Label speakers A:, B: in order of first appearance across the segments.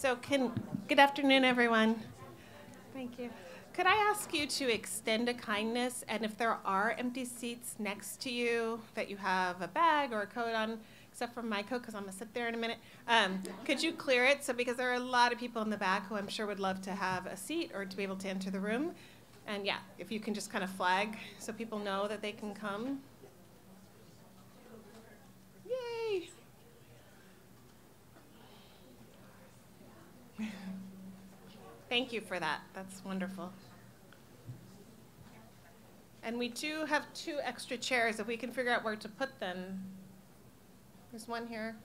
A: Good afternoon, everyone. Thank you. Could I ask you to extend a kindness, and if there are empty seats next to you that you have a bag or a coat on, except for my coat, because I'm going to sit there in a minute, could you clear it? So because there are a lot of people in the back who I'm sure would love to have a seat or to be able to enter the room. And yeah, if you can just kind of flag so people know that they can come. Yay! Thank you for that. That's wonderful. And we do have 2 extra chairs. If we can figure out where to put them. There's one here.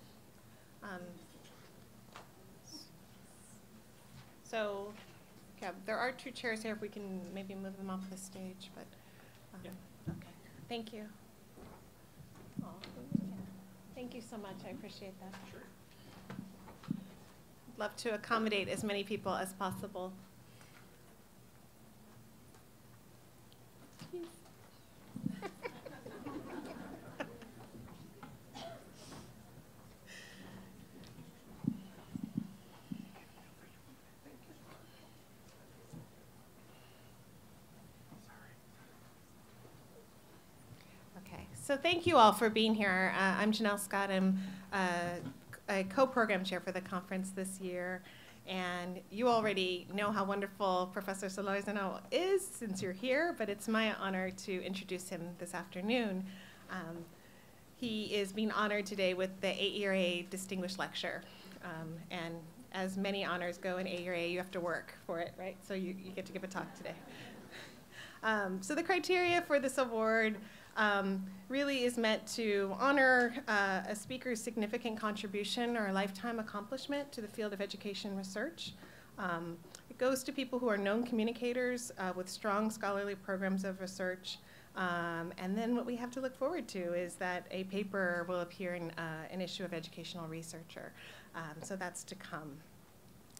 A: So yeah, there are 2 chairs here. If we can maybe move them off the stage. But
B: yeah.
A: Okay. Thank you. Oh, thank you so much. I appreciate that.
B: Sure.
A: Love to accommodate as many people as possible. Okay, so thank you all for being here. I'm Janelle Scott. I'm a co-program chair for the conference this year, and you already know how wonderful Professor Solorzano is since you're here, but it's my honor to introduce him this afternoon. He is being honored today with the AERA Distinguished Lecture, and as many honors go in AERA, you have to work for it, right? So you get to give a talk today. So the criteria for this award really is meant to honor a speaker's significant contribution or a lifetime accomplishment to the field of education research. It goes to people who are known communicators with strong scholarly programs of research. And then what we have to look forward to is that a paper will appear in an issue of Educational Researcher. So that's to come.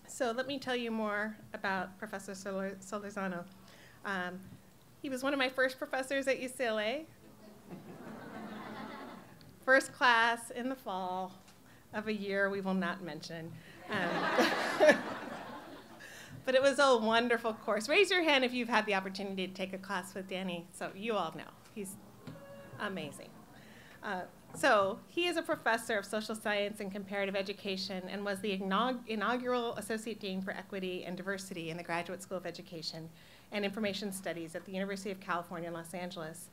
A: So let me tell you more about Professor Solorzano. He was one of my first professors at UCLA. First class in the fall of a year we will not mention. But it was a wonderful course. Raise your hand if you've had the opportunity to take a class with Danny. So you all know. He's amazing. So he is a professor of social science and comparative education and was the inaugural Associate Dean for Equity and Diversity in the Graduate School of Education and Information Studies at the University of California, Los Angeles.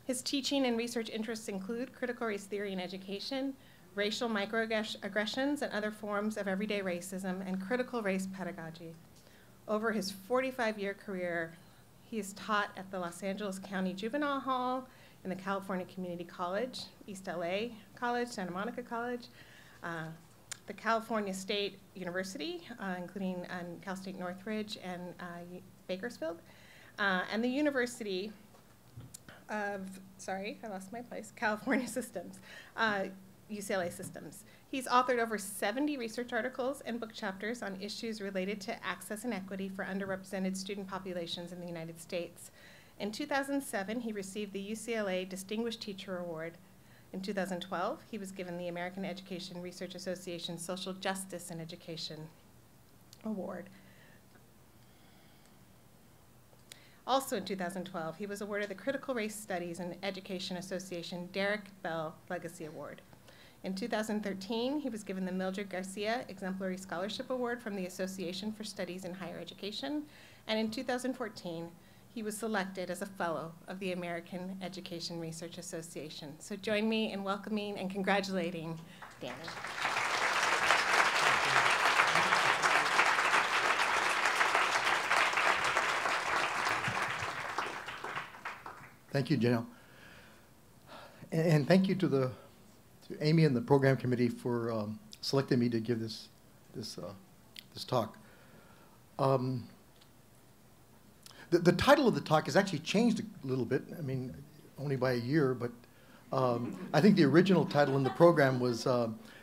A: His teaching and research interests include critical race theory in education, racial microaggressions and other forms of everyday racism, and critical race pedagogy. Over his 45-year career, he has taught at the Los Angeles County Juvenile Hall, in the California Community College, East LA College, Santa Monica College, the California State University, including Cal State Northridge and Bakersfield, and the University of, sorry, I lost my place, California Systems, UCLA Systems. He's authored over 70 research articles and book chapters on issues related to access and equity for underrepresented student populations in the United States. In 2007, he received the UCLA Distinguished Teacher Award. In 2012, he was given the American Education Research Association Social Justice in Education Award. Also in 2012, he was awarded the Critical Race Studies in Education Association Derek Bell Legacy Award. In 2013, he was given the Mildred Garcia Exemplary Scholarship Award from the Association for Studies in Higher Education. And in 2014, he was selected as a fellow of the American Education Research Association. So join me in welcoming and congratulating Danny.
C: Thank you, Janelle. And thank you to Amy and the program committee for selecting me to give this talk. The title of the talk has actually changed a little bit. I mean, only by a year, but I think the original title in the program was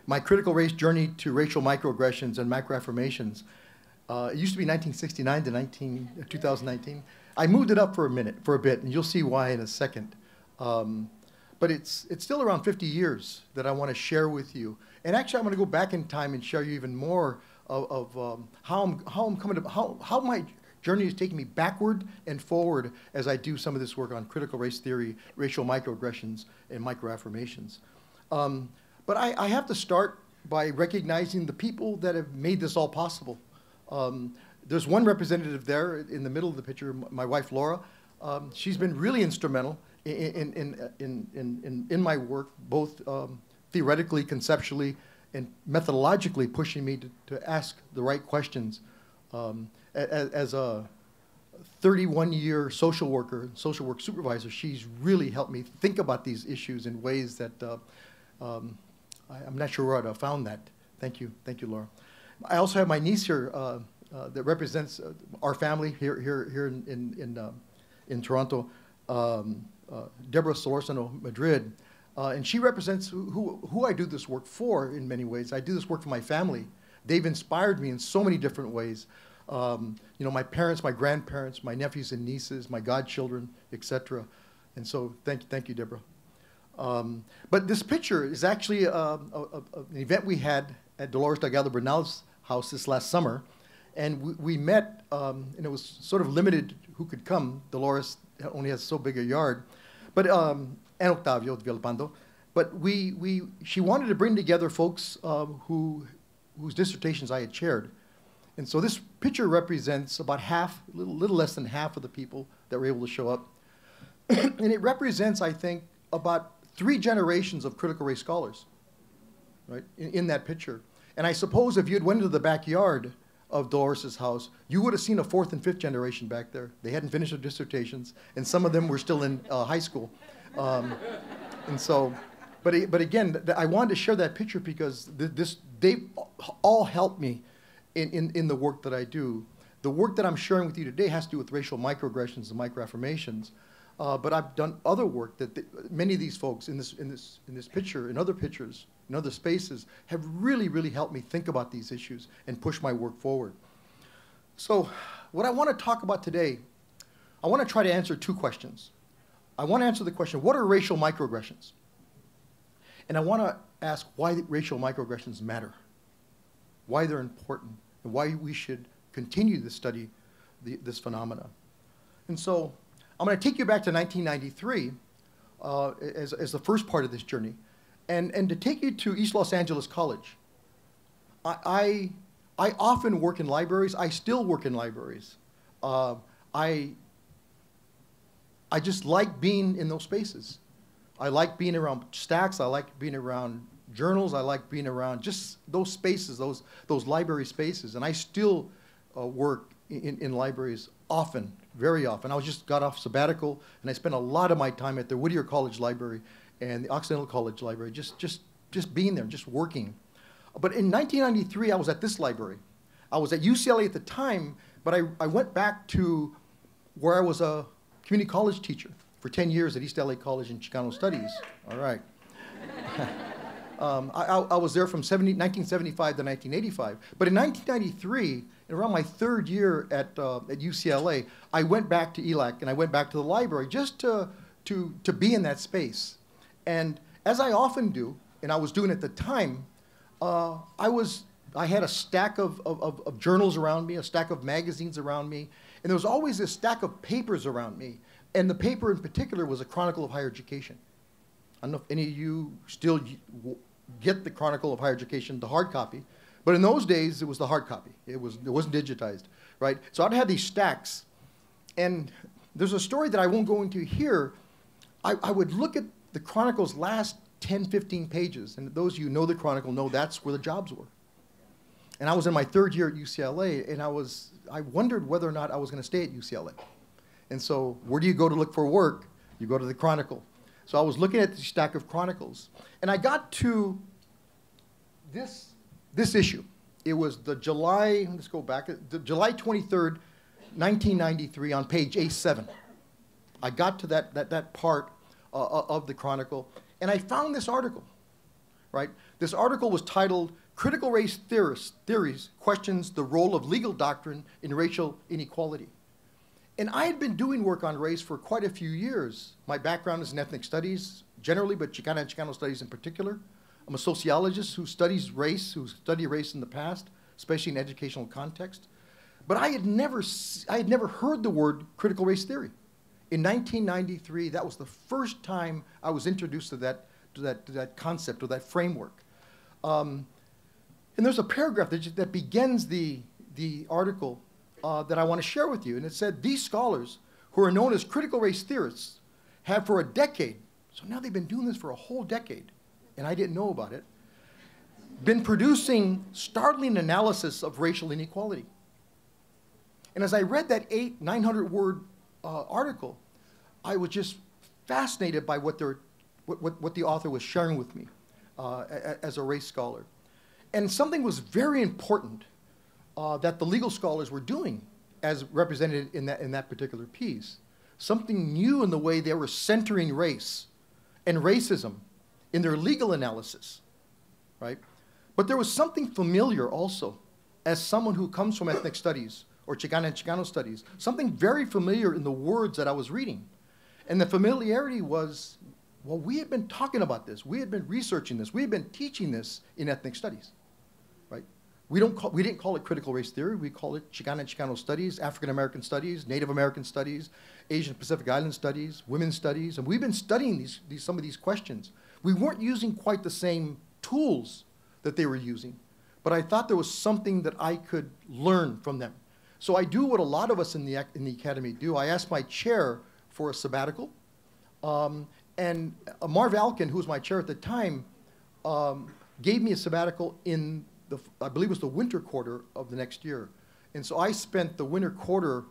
C: My Critical Race Journey to Racial Microaggressions and Microaffirmations. It used to be 1969 to 2019. I moved it up for a bit, and you'll see why in a second. But it's still around 50 years that I want to share with you. And actually, I'm going to go back in time and share you even more how my journey is taking me backward and forward as I do some of this work on critical race theory, racial microaggressions, and microaffirmations. But I have to start by recognizing the people that have made this all possible. There's one representative there in the middle of the picture, my wife Laura. She's been really instrumental in my work, both theoretically, conceptually, and methodologically pushing me to ask the right questions. As a 31-year social worker, social work supervisor, she's really helped me think about these issues in ways that I'm not sure where I'd have found that. Thank you, Laura. I also have my niece here that represents our family here in Toronto, Gilbert Solorzano, Madrid. And she represents who I do this work for in many ways. I do this work for my family. They've inspired me in so many different ways. You know, my parents, my grandparents, my nephews and nieces, my godchildren, etc. And so thank you, Deborah. But this picture is actually an event we had at Dolores Delgado Bernal's house this last summer. And we met, and it was sort of limited who could come. Dolores only has so big a yard. But and Octavio Villalpando, but she wanted to bring together folks whose dissertations I had chaired. And so this picture represents about half, a little less than half of the people that were able to show up. And it represents, I think, about 3 generations of critical race scholars, right, in that picture. And I suppose if you had went into the backyard of Dolores' house, you would have seen a 4th and 5th generation back there. They hadn't finished their dissertations, and some of them were still in high school. And so, but again, I wanted to share that picture because they all helped me in the work that I do. The work that I'm sharing with you today has to do with racial microaggressions and microaffirmations, but I've done other work that many of these folks in this picture, in other pictures, in other spaces, have really helped me think about these issues and push my work forward. So, what I want to talk about today, I want to try to answer 2 questions. I want to answer the question, what are racial microaggressions? And I want to ask why racial microaggressions matter, why they're important, and why we should continue to study this phenomena. And so I'm going to take you back to 1993 as the first part of this journey, and to take you to East Los Angeles College. I often work in libraries. I still work in libraries. I just like being in those spaces. I like being around stacks. I like being around journals. I like being around just those spaces, those library spaces. And I still work in libraries often, very often. I just got off sabbatical, and I spent a lot of my time at the Whittier College Library and the Occidental College Library, just being there, just working. But in 1993, I was at this library. I was at UCLA at the time, but I went back to where I was a community college teacher for 10 years at East LA College in Chicano Studies. All right. I was there from 1975 to 1985. But in 1993, around my 3rd year at UCLA, I went back to ELAC and I went back to the library just to be in that space. And as I often do, and I was doing at the time, I had a stack of journals around me, a stack of magazines around me, and there was always this stack of papers around me. And the paper in particular was a Chronicle of Higher Education. I don't know if any of you still get the Chronicle of Higher Education, the hard copy, but in those days it was the hard copy. It wasn't digitized, right? So I'd have these stacks, and there's a story that I won't go into here. I would look at the Chronicle's last 10, 15 pages, and those of you who know the Chronicle know that's where the jobs were. And I was in my 3rd year at UCLA, and I wondered whether or not I was going to stay at UCLA. And so where do you go to look for work? You go to the Chronicle. So I was looking at the stack of Chronicles, and I got to this issue. It was the July, let's go back, the July 23rd, 1993 on page A7. I got to that part of the Chronicle, and I found this article, right? This article was titled, Critical Race Theories Questions the Role of Legal Doctrine in Racial Inequality. And I had been doing work on race for quite a few years. My background is in ethnic studies generally, but Chicano studies in particular. I'm a sociologist who studies race, who studied race in the past, especially in educational context. But I had never heard the word critical race theory. In 1993, that was the first time I was introduced to that concept or that framework. And there's a paragraph that begins the article that I want to share with you. And it said, these scholars, who are known as critical race theorists, have for a decade, so now they've been doing this for a whole decade, and I didn't know about it, been producing startling analysis of racial inequality. And as I read that 900-word article, I was just fascinated by what the author was sharing with me as a race scholar. And something was very important that the legal scholars were doing as represented in that particular piece. Something new in the way they were centering race and racism in their legal analysis, right? But there was something familiar also, as someone who comes from ethnic studies or Chicana and Chicano studies, something very familiar in the words that I was reading. And the familiarity was, well, we had been talking about this. We had been researching this. We had been teaching this in ethnic studies, right? We didn't call it critical race theory. We called it Chicana and Chicano studies, African American studies, Native American studies, Asian Pacific Island studies, women's studies. And we've been studying some of these questions. We weren't using quite the same tools that they were using, but I thought there was something that I could learn from them. So I do what a lot of us in the academy do. I asked my chair for a sabbatical, and Marv Alkin, who was my chair at the time, gave me a sabbatical in I believe it was the winter quarter of the next year. And so I spent the winter quarter,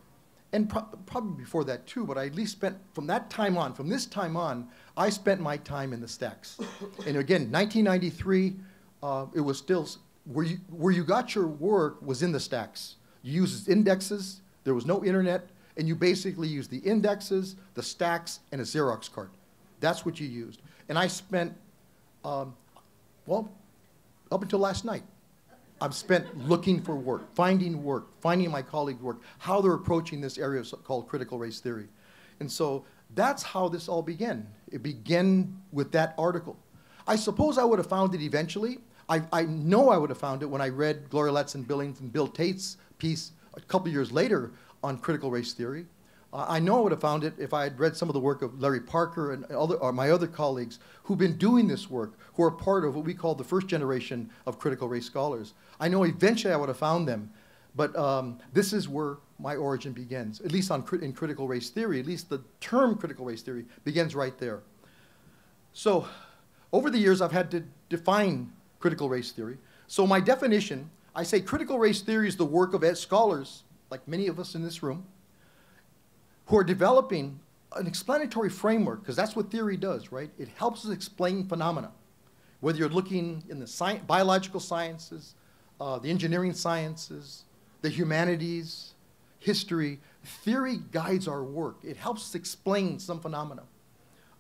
C: and probably before that too, but I at least spent from this time on, I spent my time in the stacks. And again, 1993, it was still, where you got your work was in the stacks. You used indexes, there was no internet, and you basically used the indexes, the stacks, and a Xerox card. That's what you used. And I spent, well, up until last night, I've spent looking for work, finding my colleagues' work, how they're approaching this area called critical race theory. And so that's how this all began. It began with that article. I suppose I would have found it eventually. I know I would have found it when I read Gloria Latson-Billings and Bill Tate's piece a couple years later on critical race theory. I know I would have found it if I had read some of the work of Larry Parker and my other colleagues who've been doing this work, who are part of what we call the first generation of critical race scholars. I know eventually I would have found them, but this is where my origin begins, at least in critical race theory. At least the term critical race theory begins right there. So over the years, I've had to define critical race theory. So my definition, I say critical race theory is the work of scholars, like many of us in this room, who are developing an explanatory framework, because that's what theory does, right? It helps us explain phenomena. Whether you're looking in the biological sciences, the engineering sciences, the humanities, history, theory guides our work. It helps us explain some phenomena.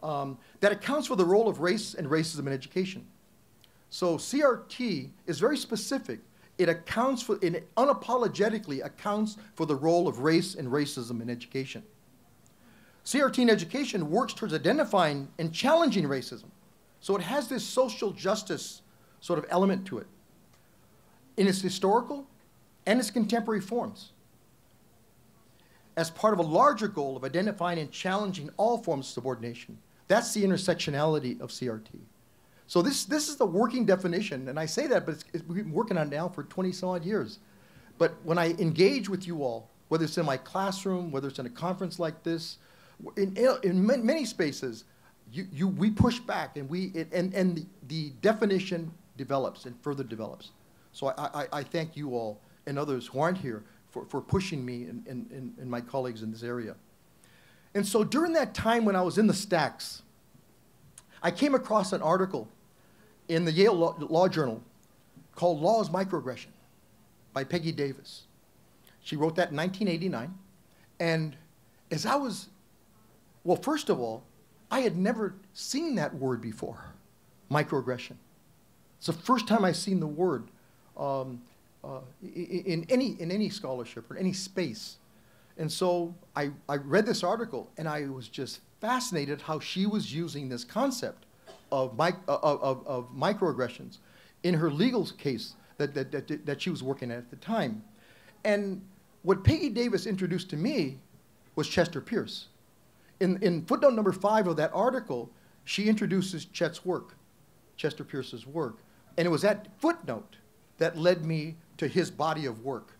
C: That accounts for the role of race and racism in education. So CRT is very specific. It unapologetically accounts for the role of race and racism in education. CRT in education works towards identifying and challenging racism. So it has this social justice sort of element to it in its historical and its contemporary forms, as part of a larger goal of identifying and challenging all forms of subordination. That's the intersectionality of CRT. So this is the working definition, and I say that, but we've been working on it now for 20-some-odd years. But when I engage with you all, whether it's in my classroom, whether it's in a conference like this, in many spaces, we push back, and the definition develops and further develops. So I thank you all and others who aren't here for pushing me and my colleagues in this area. And so during that time when I was in the stacks, I came across an article in the Yale Law Journal called Law is Microaggression by Peggy Davis. She wrote that in 1989. And as I was, well, first of all, I had never seen that word before, microaggression. It's the first time I've seen the word in any scholarship or any space. And so I read this article, and I was just fascinated how she was using this concept of microaggressions in her legal case that she was working at the time. And what Peggy Davis introduced to me was Chester Pierce. In footnote number 5 of that article, she introduces Chet's work, Chester Pierce's work. And it was that footnote that led me to his body of work,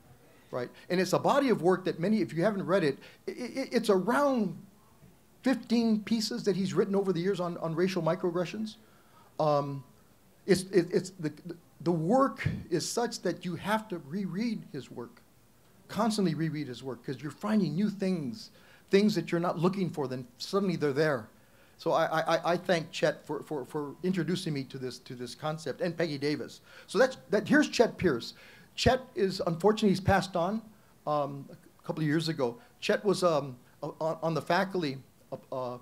C: right? And it's a body of work that many, if you haven't read it, it's around 15 pieces that he's written over the years on racial microaggressions. The work is such that you have to reread his work, constantly reread his work, because you're finding new things that you're not looking for, then suddenly they're there. So I thank Chet for introducing me to this concept, and Peggy Davis. So here's Chet Pierce. Chet is, unfortunately, he's passed on a couple of years ago. Chet was on the faculty,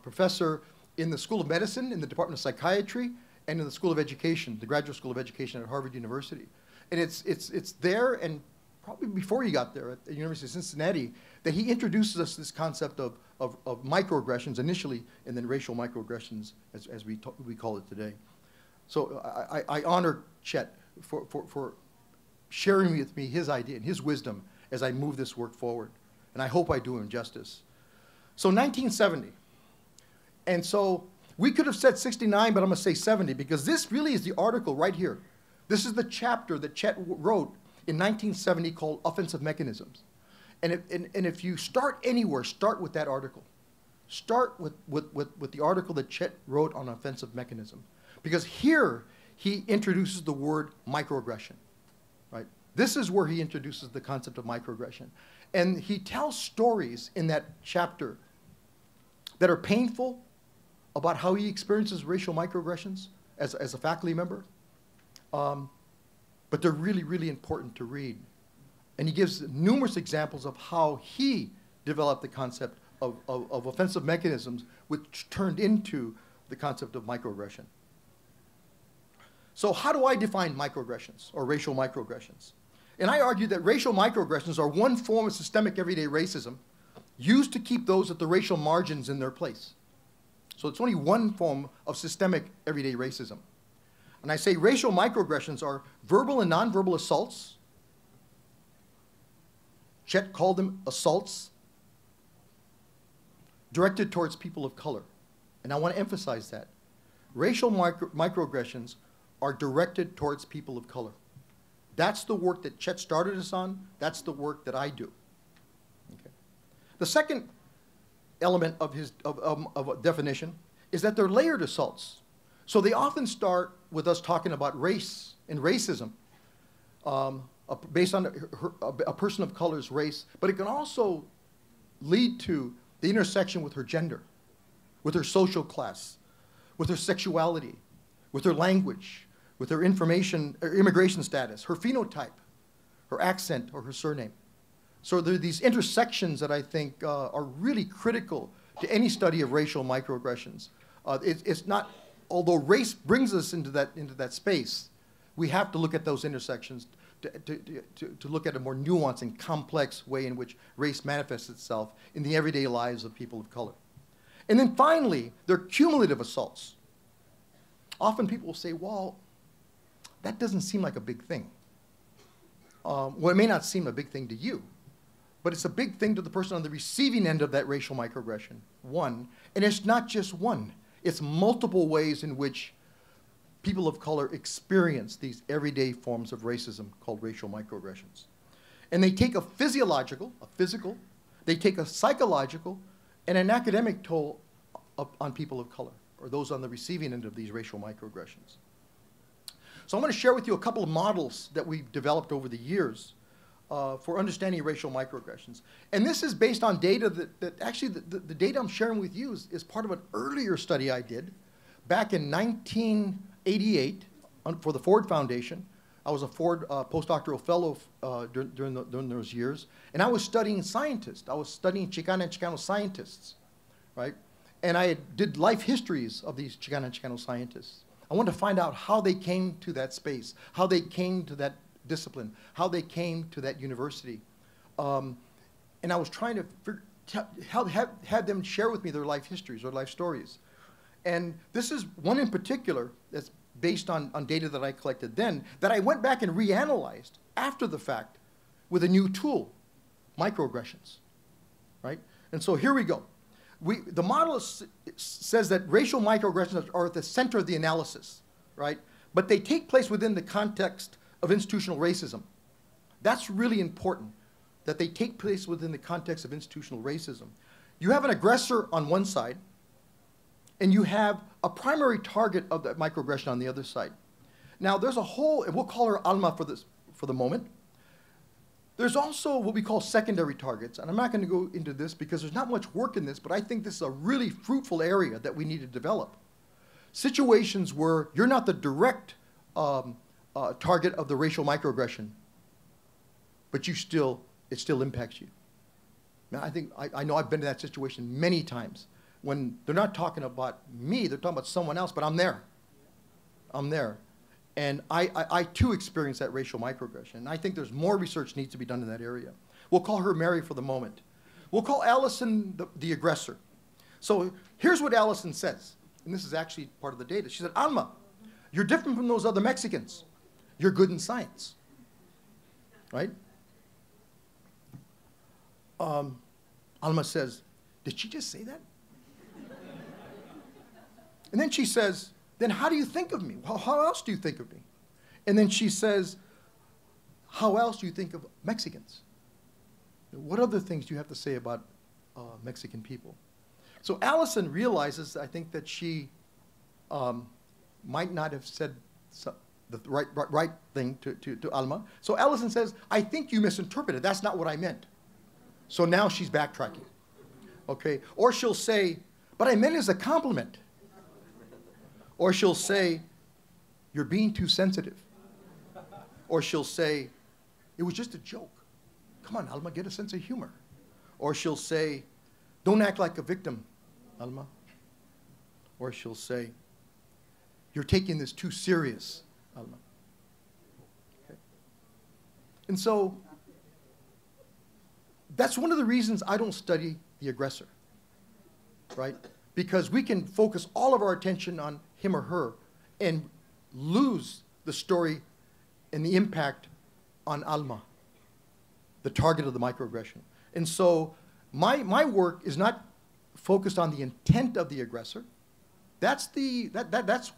C: professor in the School of Medicine, in the Department of Psychiatry, and in the School of Education, the Graduate School of Education at Harvard University. And it's there, and probably before he got there at the University of Cincinnati, that he introduces us this concept of microaggressions initially, and then racial microaggressions as we call it today. So I honor Chet for sharing with me his idea and his wisdom as I move this work forward. And I hope I do him justice. So 1970. And so we could have said 69, but I'm going to say 70, because this really is the article right here. This is the chapter that Chet wrote in 1970 called Offensive Mechanisms. And if you start anywhere, start with that article. Start with the article that Chet wrote on offensive mechanism. Because here he introduces the word microaggression. Right? This is where he introduces the concept of microaggression. And he tells stories in that chapter that are painful about how he experiences racial microaggressions as a faculty member. But they're really, really important to read. And he gives numerous examples of how he developed the concept of offensive mechanisms, which turned into the concept of microaggression. So how do I define microaggressions or racial microaggressions? And I argue that racial microaggressions are one form of systemic everyday racism used to keep those at the racial margins in their place. So it's only one form of systemic everyday racism. And I say racial microaggressions are verbal and nonverbal assaults. Chet called them assaults directed towards people of color. And I want to emphasize that. Racial microaggressions are directed towards people of color. That's the work that Chet started us on. That's the work that I do. Okay. The second element of a definition is that they're layered assaults. So they often start with us talking about race and racism based on a person of color's race, but it can also lead to the intersection with her gender, with her social class, with her sexuality, with her language, with her immigration status, her phenotype, her accent, or her surname. So there are these intersections that I think are really critical to any study of racial microaggressions. It's not, although race brings us into that space, we have to look at those intersections to look at a more nuanced and complex way in which race manifests itself in the everyday lives of people of color. And then finally, there are cumulative assaults. Often people will say, well, that doesn't seem like a big thing. Well, it may not seem a big thing to you, but it's a big thing to the person on the receiving end of that racial microaggression, one. And it's not just one. It's multiple ways in which people of color experience these everyday forms of racism called racial microaggressions. And they take a physiological, a physical, they take a psychological, and an academic toll on people of color, or those on the receiving end of these racial microaggressions. So I'm going to share with you a couple of models that we've developed over the years for understanding racial microaggressions. And this is based on data that actually the data I'm sharing with you is part of an earlier study I did back in 1988 for the Ford Foundation. I was a Ford postdoctoral fellow during those years, and I was studying scientists. I was studying Chicana and Chicano scientists, right? And I did life histories of these Chicana and Chicano scientists. I wanted to find out how they came to that space, how they came to that discipline, how they came to that university. And I was trying to have them share with me their life histories or life stories. And this is one in particular that's based on data that I collected then, that I went back and reanalyzed after the fact with a new tool, microaggressions, right? And so here we go. The model says that racial microaggressions are at the center of the analysis, right? But they take place within the context of institutional racism. That's really important, that they take place within the context of institutional racism. You have an aggressor on one side, and you have a primary target of that microaggression on the other side. Now, there's a whole, and we'll call her Alma for the moment. There's also what we call secondary targets, and I'm not going to go into this because there's not much work in this, but I think this is a really fruitful area that we need to develop. Situations where you're not the direct target of the racial microaggression, but it still impacts you. Now, I know I've been in that situation many times when they're not talking about me, they're talking about someone else, but I'm there. I'm there. And I too experience that racial microaggression. And I think there's more research needs to be done in that area. We'll call her Mary for the moment. We'll call Allison the aggressor. So here's what Allison says, and this is actually part of the data. She said, Alma, you're different from those other Mexicans. You're good in science, right? Alma says, did she just say that? And then she says, then how do you think of me? How else do you think of me? And then she says, how else do you think of Mexicans? What other things do you have to say about Mexican people? So Allison realizes, I think, that she might not have said the right thing to Alma. So Allison says, I think you misinterpreted. That's not what I meant. So now she's backtracking. Okay? Or she'll say, but I meant it as a compliment. Or she'll say, you're being too sensitive. Or she'll say, it was just a joke. Come on, Alma, get a sense of humor. Or she'll say, don't act like a victim, Alma. Or she'll say, you're taking this too serious, Alma. Okay? And so that's one of the reasons I don't study the aggressor, right? Because we can focus all of our attention on him or her and lose the story and the impact on Alma, the target of the microaggression. And so my work is not focused on the intent of the aggressor. That's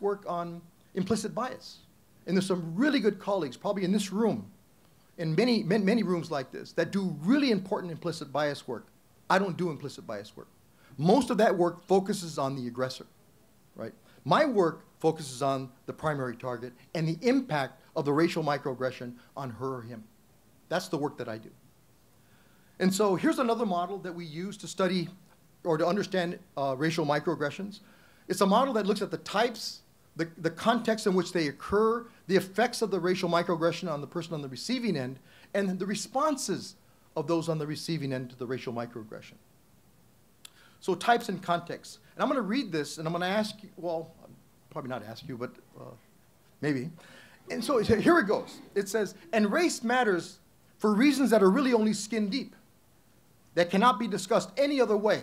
C: work on implicit bias. And there's some really good colleagues, probably in this room, in many rooms like this, that do really important implicit bias work. I don't do implicit bias work. Most of that work focuses on the aggressor, right? My work focuses on the primary target and the impact of the racial microaggression on her or him. That's the work that I do. And so here's another model that we use to study or to understand racial microaggressions. It's a model that looks at the types, the context in which they occur, the effects of the racial microaggression on the person on the receiving end, and the responses of those on the receiving end to the racial microaggression. So types and contexts. And I'm going to read this, and I'm going to ask you, well, probably not ask you, but maybe. And so here it goes. It says, and race matters for reasons that are really only skin deep, that cannot be discussed any other way,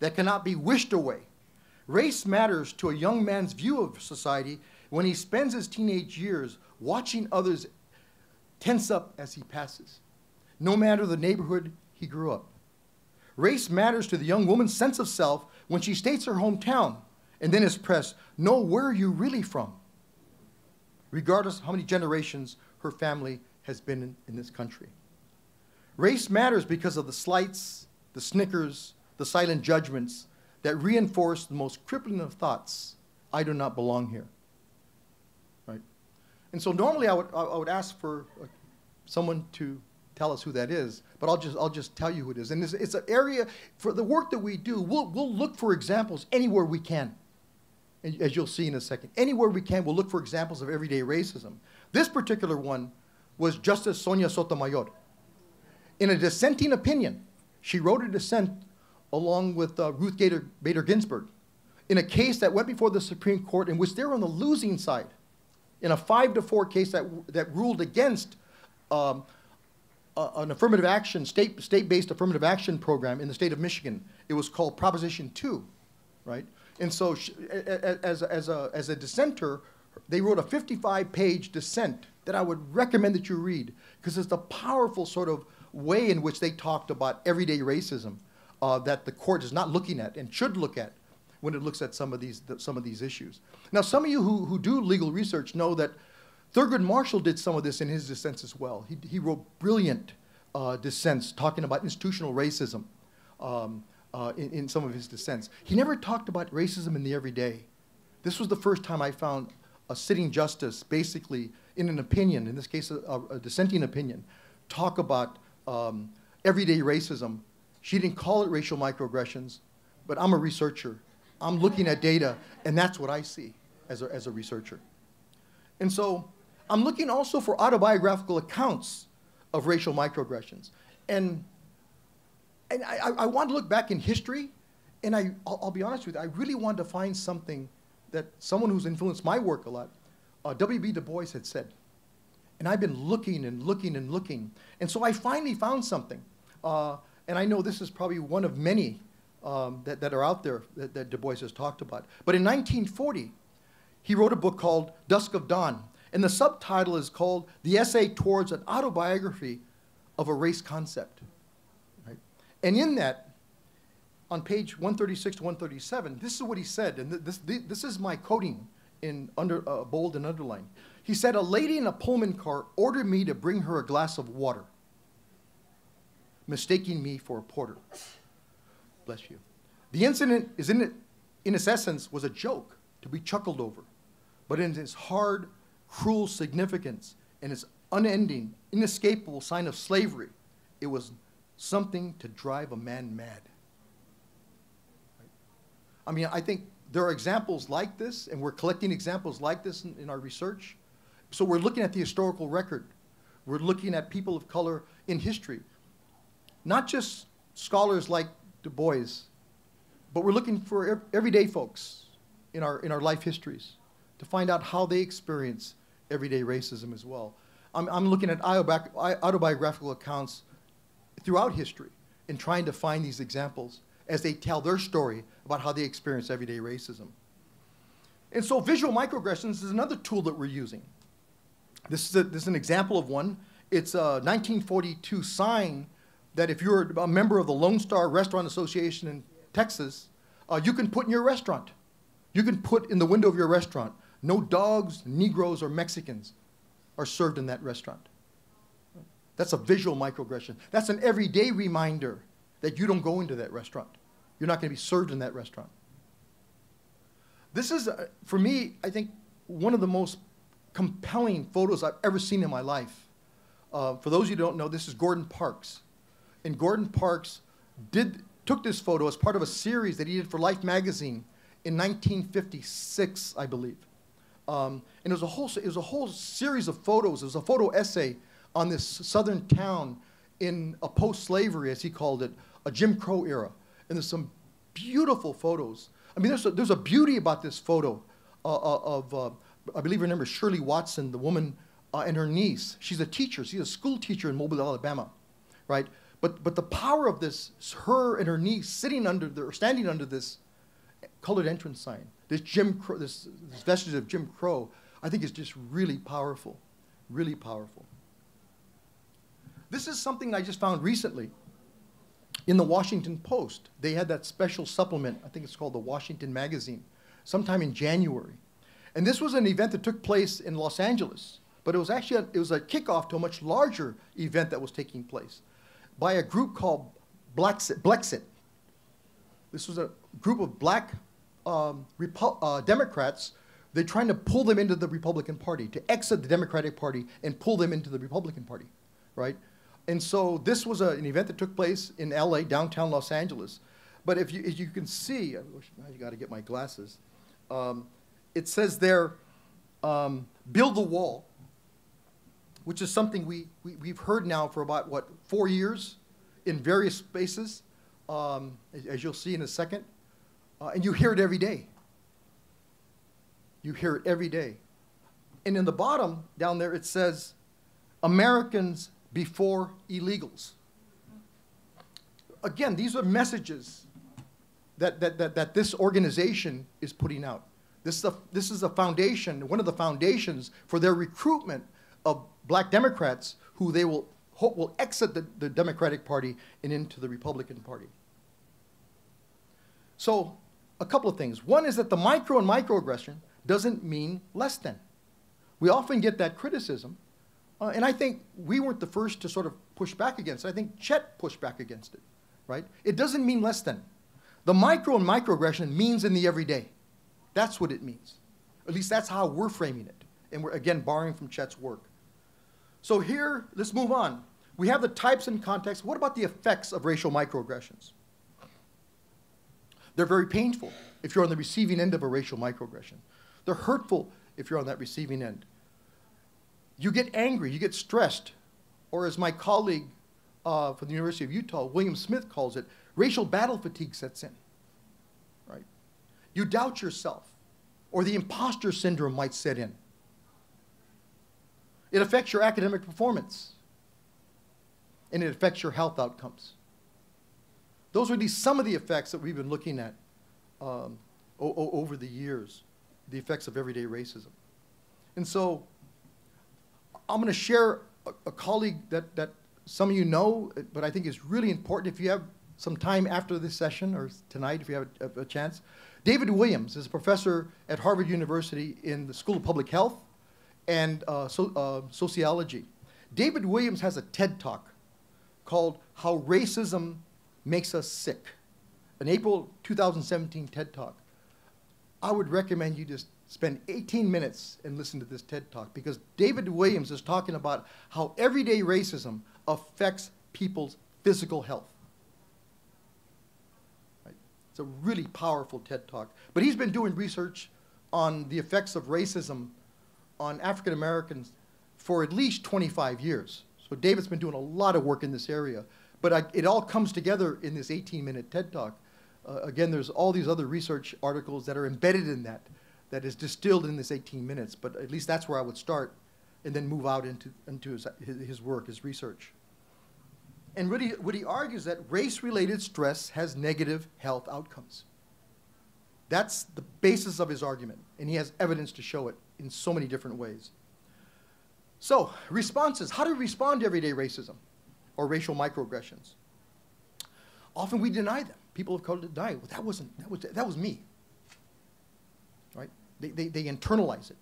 C: that cannot be wished away. Race matters to a young man's view of society when he spends his teenage years watching others tense up as he passes, no matter the neighborhood he grew up. Race matters to the young woman's sense of self when she states her hometown and then is pressed, know where are you really from, regardless of how many generations her family has been in this country. Race matters because of the slights, the snickers, the silent judgments that reinforce the most crippling of thoughts, I do not belong here, right? And so normally I would ask for someone to tell us who that is, but I'll just tell you who it is. And it's an area, for the work that we do, we'll look for examples anywhere we can, as you'll see in a second. Anywhere we can, we'll look for examples of everyday racism. This particular one was Justice Sonia Sotomayor. In a dissenting opinion, she wrote a dissent along with Ruth Bader Ginsburg in a case that went before the Supreme Court in which they were on the losing side, in a 5-4 case that ruled against an affirmative action, state-based affirmative action program in the state of Michigan. It was called Proposition 2, right? And so she, as a dissenter, They wrote a 55-page dissent that I would recommend that you read, because it's the powerful sort of way in which they talked about everyday racism that the court is not looking at and should look at when it looks at some of these issues. Now, some of you who do legal research know that Thurgood Marshall did some of this in his dissents as well. He wrote brilliant dissents talking about institutional racism in some of his dissents. He never talked about racism in the everyday. This was the first time I found a sitting justice, basically in an opinion, in this case a dissenting opinion, talk about everyday racism. She didn't call it racial microaggressions, but I'm a researcher. I'm looking at data, and that's what I see as a researcher. And so I'm looking also for autobiographical accounts of racial microaggressions. And I want to look back in history, and I'll be honest with you, I really wanted to find something that someone who's influenced my work a lot, W.B. Du Bois had said. And I've been looking and looking and looking. And so I finally found something. And I know this is probably one of many that are out there that Du Bois has talked about. But in 1940, he wrote a book called Dusk of Dawn. And the subtitle is called The Essay Towards an Autobiography of a Race Concept. Right? And in that, on page 136 to 137, this is what he said, and this is my quoting in bold and underlined. He said, "A lady in a Pullman car ordered me to bring her a glass of water, mistaking me for a porter." Bless you. The incident is in its essence was a joke to be chuckled over, but in its hard, cruel significance and its unending, inescapable sign of slavery, it was something to drive a man mad. I mean, I think there are examples like this, and we're collecting examples like this in our research. So we're looking at the historical record. We're looking at people of color in history. Not just scholars like Du Bois, but we're looking for everyday folks in our life histories to find out how they experience everyday racism as well. I'm looking at autobiographical accounts throughout history and trying to find these examples as they tell their story about how they experience everyday racism. And so visual microaggressions is another tool that we're using. This is an example of one. It's a 1942 sign that if you're a member of the Lone Star Restaurant Association in Texas, you can put in your restaurant. You can put in the window of your restaurant, no dogs, Negroes, or Mexicans are served in that restaurant. That's a visual microaggression. That's an everyday reminder that you don't go into that restaurant. You're not going to be served in that restaurant. This is, for me, I think, one of the most compelling photos I've ever seen in my life. For those of you who don't know, this is Gordon Parks. And Gordon Parks took this photo as part of a series that he did for Life magazine in 1956, I believe. And it was a whole series of photos. It was a photo essay on this southern town in a post-slavery, as he called it, a Jim Crow era. And there's some beautiful photos. I mean, there's a beauty about this photo of I believe her name is Shirley Watson, the woman, and her niece. She's a teacher. She's a school teacher in Mobile, Alabama, right? But the power of this, her and her niece standing under this colored entrance sign, this vestige of Jim Crow, I think is just really powerful, really powerful. This is something I just found recently in the Washington Post. They had that special supplement, I think it's called the Washington Magazine, sometime in January. And this was an event that took place in Los Angeles, but it was actually a kickoff to a much larger event that was taking place by a group called Blexit. This was a group of black Democrats. They're trying to pull them into the Republican Party, to exit the Democratic Party and pull them into the Republican Party, right? And so this was an event that took place in LA, downtown Los Angeles. But as you can see, I got to get my glasses. It says there, build the wall, which is something we've heard now for about, 4 years in various spaces, as you'll see in a second. And you hear it every day. You hear it every day. And in the bottom, down there, it says, Americans before illegals. Again, these are messages that this organization is putting out. This is a foundation, one of the foundations for their recruitment of black Democrats who they will hope will exit the Democratic Party and into the Republican Party. So a couple of things. One is that the micro and microaggression doesn't mean less than. We often get that criticism, and I think we weren't the first to sort of push back against it. I think Chet pushed back against it, right? It doesn't mean less than. The micro and microaggression means in the everyday. That's what it means. At least that's how we're framing it. And we're, again, borrowing from Chet's work. So here, let's move on. We have the types and contexts. What about the effects of racial microaggressions? They're very painful if you're on the receiving end of a racial microaggression. They're hurtful if you're on that receiving end. You get angry, you get stressed, or as my colleague from the University of Utah, William Smith, calls it, racial battle fatigue sets in, right? You doubt yourself, or the imposter syndrome might set in. It affects your academic performance, and it affects your health outcomes. Those are some of the effects that we've been looking at over the years, the effects of everyday racism. And so I'm going to share a colleague that some of you know, but I think is really important if you have some time after this session, or tonight if you have a chance. David Williams is a professor at Harvard University in the School of Public Health and Sociology. David Williams has a TED Talk called How Racism Makes Us Sick, an April 2017 TED Talk. I would recommend you just spend 18 minutes and listen to this TED Talk, because David Williams is talking about how everyday racism affects people's physical health. Right? It's a really powerful TED Talk. But he's been doing research on the effects of racism on African Americans for at least 25 years. So David's been doing a lot of work in this area. But it all comes together in this 18-minute TED Talk. Again, there's all these other research articles that are embedded in that is distilled in this 18 minutes. But at least that's where I would start and then move out into his work, his research. And really, what he argues that race-related stress has negative health outcomes. That's the basis of his argument, and he has evidence to show it in so many different ways. So, responses. How do we respond to everyday racism or racial microaggressions? Often we deny them. People have called it deny. Well, that was me. Right? They internalize it.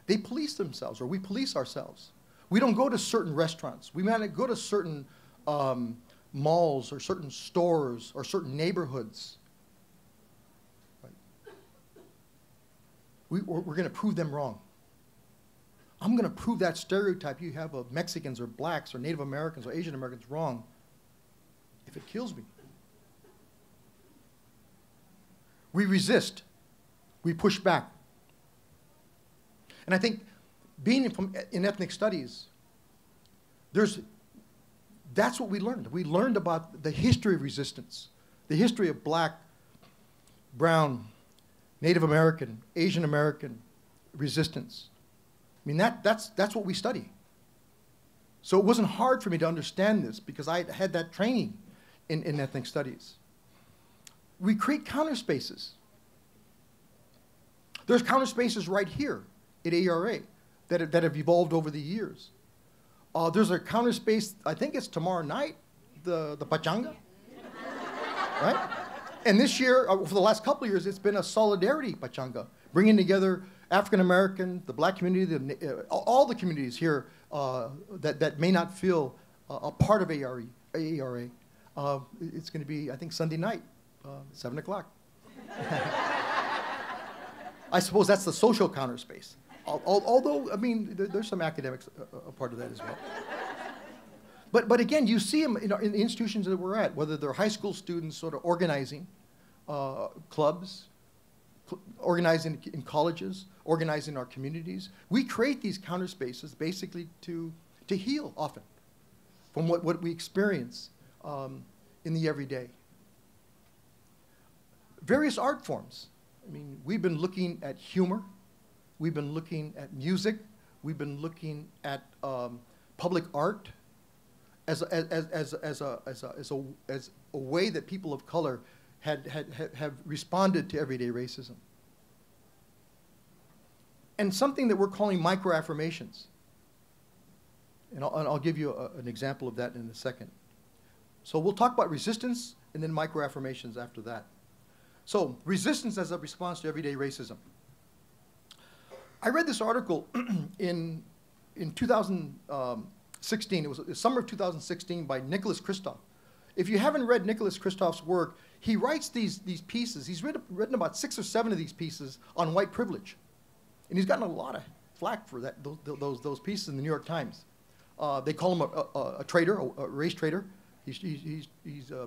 C: They police themselves, or we police ourselves. We don't go to certain restaurants. We might not go to certain malls or certain stores or certain neighborhoods. Right? We're going to prove them wrong. I'm going to prove that stereotype you have of Mexicans or blacks or Native Americans or Asian Americans wrong if it kills me. We resist. We push back. And I think being in ethnic studies, that's what we learned. We learned about the history of resistance, the history of black, brown, Native American, Asian American resistance. I mean, that's what we study. So it wasn't hard for me to understand this because I had that training in ethnic studies. We create counter spaces. There's counter spaces right here at AERA that have evolved over the years. There's a counter space, I think it's tomorrow night, the Pachanga, right? And this year, for the last couple of years, it's been a solidarity Pachanga, bringing together African American, the black community, all the communities here that may not feel a part of AERA. It's going to be, I think, Sunday night, 7 o'clock. I suppose that's the social counter space. Although, I mean, there's some academics a part of that as well. But again, you see them in the institutions that we're at, whether they're high school students sort of organizing clubs, organizing in colleges, organizing our communities. We create these counter spaces basically to heal often from what we experience in the everyday. Various art forms. I mean, we've been looking at humor. We've been looking at music. We've been looking at public art as a way that people of color have responded to everyday racism. and something that we're calling microaffirmations. And I'll give you an example of that in a second. So we'll talk about resistance and then microaffirmations after that. So resistance as a response to everyday racism. I read this article in 2016. It was the summer of 2016 by Nicholas Kristof. If you haven't read Nicholas Kristof's work, he writes these pieces. He's written about 6 or 7 of these pieces on white privilege. And he's gotten a lot of flack for that, those pieces in the New York Times. They call him a traitor, a race traitor. He's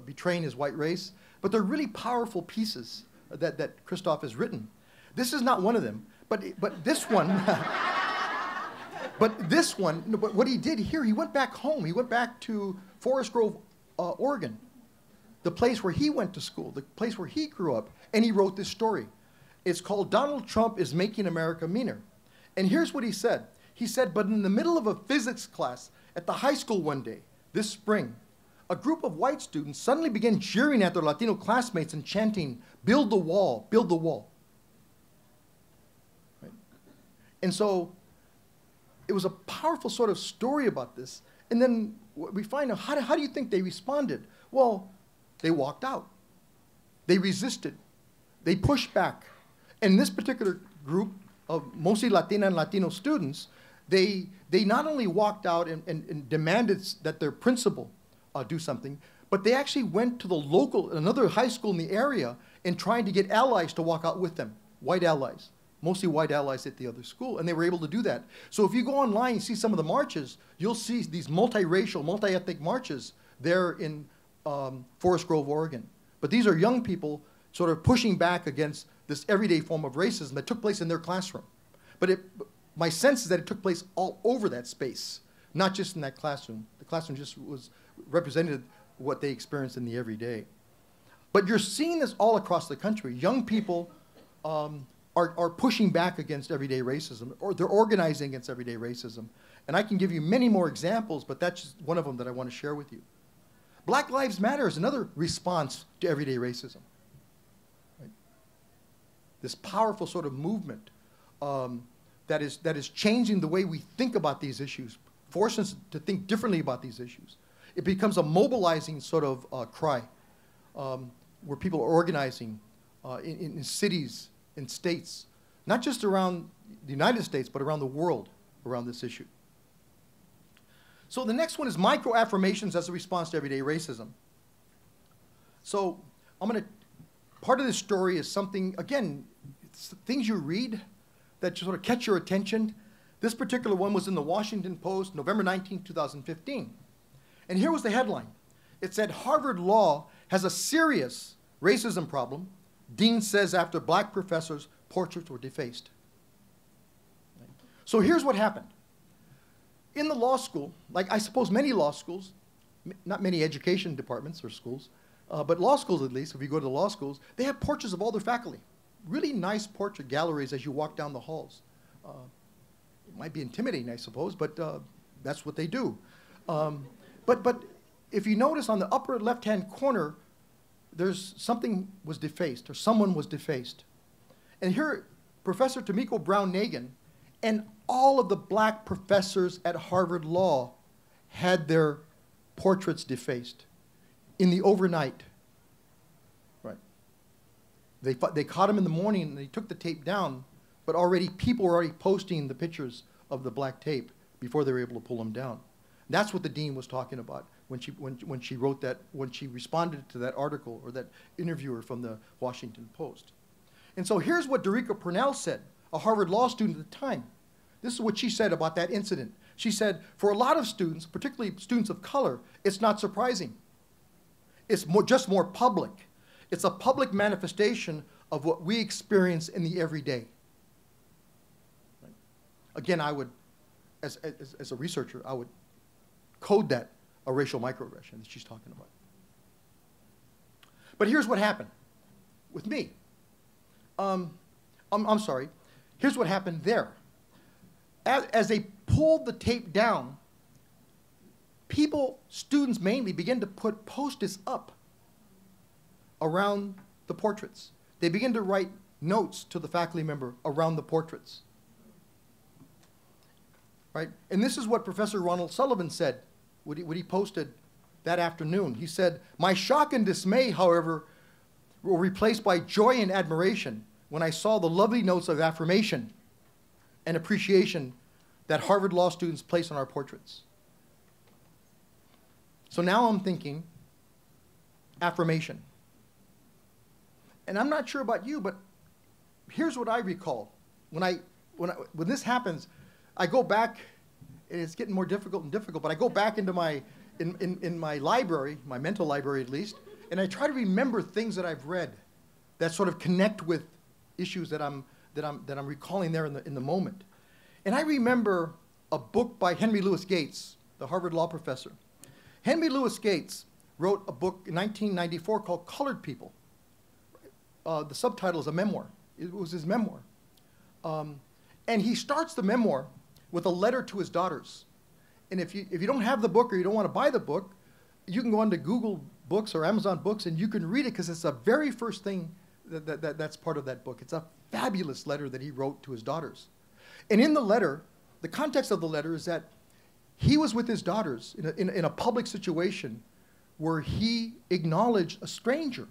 C: betraying his white race. But they're really powerful pieces that Kristof has written. This is not one of them. But this one, but what he did here, he went back home. He went back to Forest Grove, Oregon, the place where he went to school, the place where he grew up, and he wrote this story. It's called Donald Trump is Making America Meaner. And here's what he said. He said, but in the middle of a physics class at the high school one day, this spring, a group of white students suddenly began jeering at their Latino classmates and chanting, build the wall, build the wall. Right? And so it was a powerful sort of story about this. And then we find out, how do you think they responded? Well, they walked out. They resisted. They pushed back. And this particular group of mostly Latina and Latino students, they not only walked out and demanded that their principal do something, but they actually went to another high school in the area and tried to get allies to walk out with them, white allies, mostly white allies at the other school, and they were able to do that. So if you go online and see some of the marches, you'll see these multiracial, multi-ethnic marches there in Forest Grove, Oregon. But these are young people sort of pushing back against this everyday form of racism that took place in their classroom. But my sense is that it took place all over that space, not just in that classroom. The classroom just represented what they experienced in the everyday. But you're seeing this all across the country. Young people are pushing back against everyday racism, or they're organizing against everyday racism. And I can give you many more examples, but that's just one of them that I want to share with you. Black Lives Matter is another response to everyday racism. Right? This powerful sort of movement that is changing the way we think about these issues, forcing us to think differently about these issues. It becomes a mobilizing sort of cry where people are organizing in cities, in states, not just around the United States, but around the world around this issue. So the next one is microaffirmations as a response to everyday racism. So part of this story is something, again, it's things you read that sort of catch your attention. This particular one was in the Washington Post, November 19, 2015. And here was the headline. It said, Harvard Law has a serious racism problem, Dean says after black professors' portraits were defaced. So here's what happened. In the law school, like I suppose many law schools, not many education departments or schools, but law schools at least, if you go to the law schools, they have portraits of all their faculty. Really nice portrait galleries as you walk down the halls. It might be intimidating, I suppose, but that's what they do. But if you notice on the upper left-hand corner, there's something was defaced, or someone was defaced. And here, Professor Tomiko Brown-Nagin and all of the black professors at Harvard Law had their portraits defaced in the overnight. Right. They caught him in the morning and they took the tape down, but people were already posting the pictures of the black tape before they were able to pull them down. That's what the dean was talking about when she wrote that, when she responded to that article or that interviewer from the Washington Post. And so here's what Dorica Purnell said, a Harvard Law student at the time. This is what she said about that incident. She said, for a lot of students, particularly students of color, it's not surprising. It's just more public. It's a public manifestation of what we experience in the everyday. Right? Again, I would, as a researcher, I would code that a racial microaggression that she's talking about. But here's what happened with me. I'm sorry. Here's what happened there. As they pulled the tape down, students mainly, began to put Post-its up around the portraits. They began to write notes to the faculty member around the portraits. right? And this is what Professor Ronald Sullivan said when he posted that afternoon. He said, "My shock and dismay, however, were replaced by joy and admiration when I saw the lovely notes of affirmation and appreciation that Harvard law students place on our portraits." So now I'm thinking affirmation. And I'm not sure about you, but here's what I recall. When this happens, I go back, and it's getting more difficult and difficult, but I go back into in my library, my mental library at least, and I try to remember things that I've read that sort of connect with issues that I'm recalling there in the moment. And I remember a book by Henry Louis Gates, the Harvard law professor. Henry Louis Gates wrote a book in 1994 called Colored People. The subtitle is a memoir. It was his memoir. And he starts the memoir with a letter to his daughters. And if you don't have the book or you don't want to buy the book, you can go onto Google Books or Amazon Books and you can read it because it's the very first thing that's part of that book. It's a fabulous letter that he wrote to his daughters. And in the letter, the context of the letter is that he was with his daughters in a public situation where he acknowledged a stranger,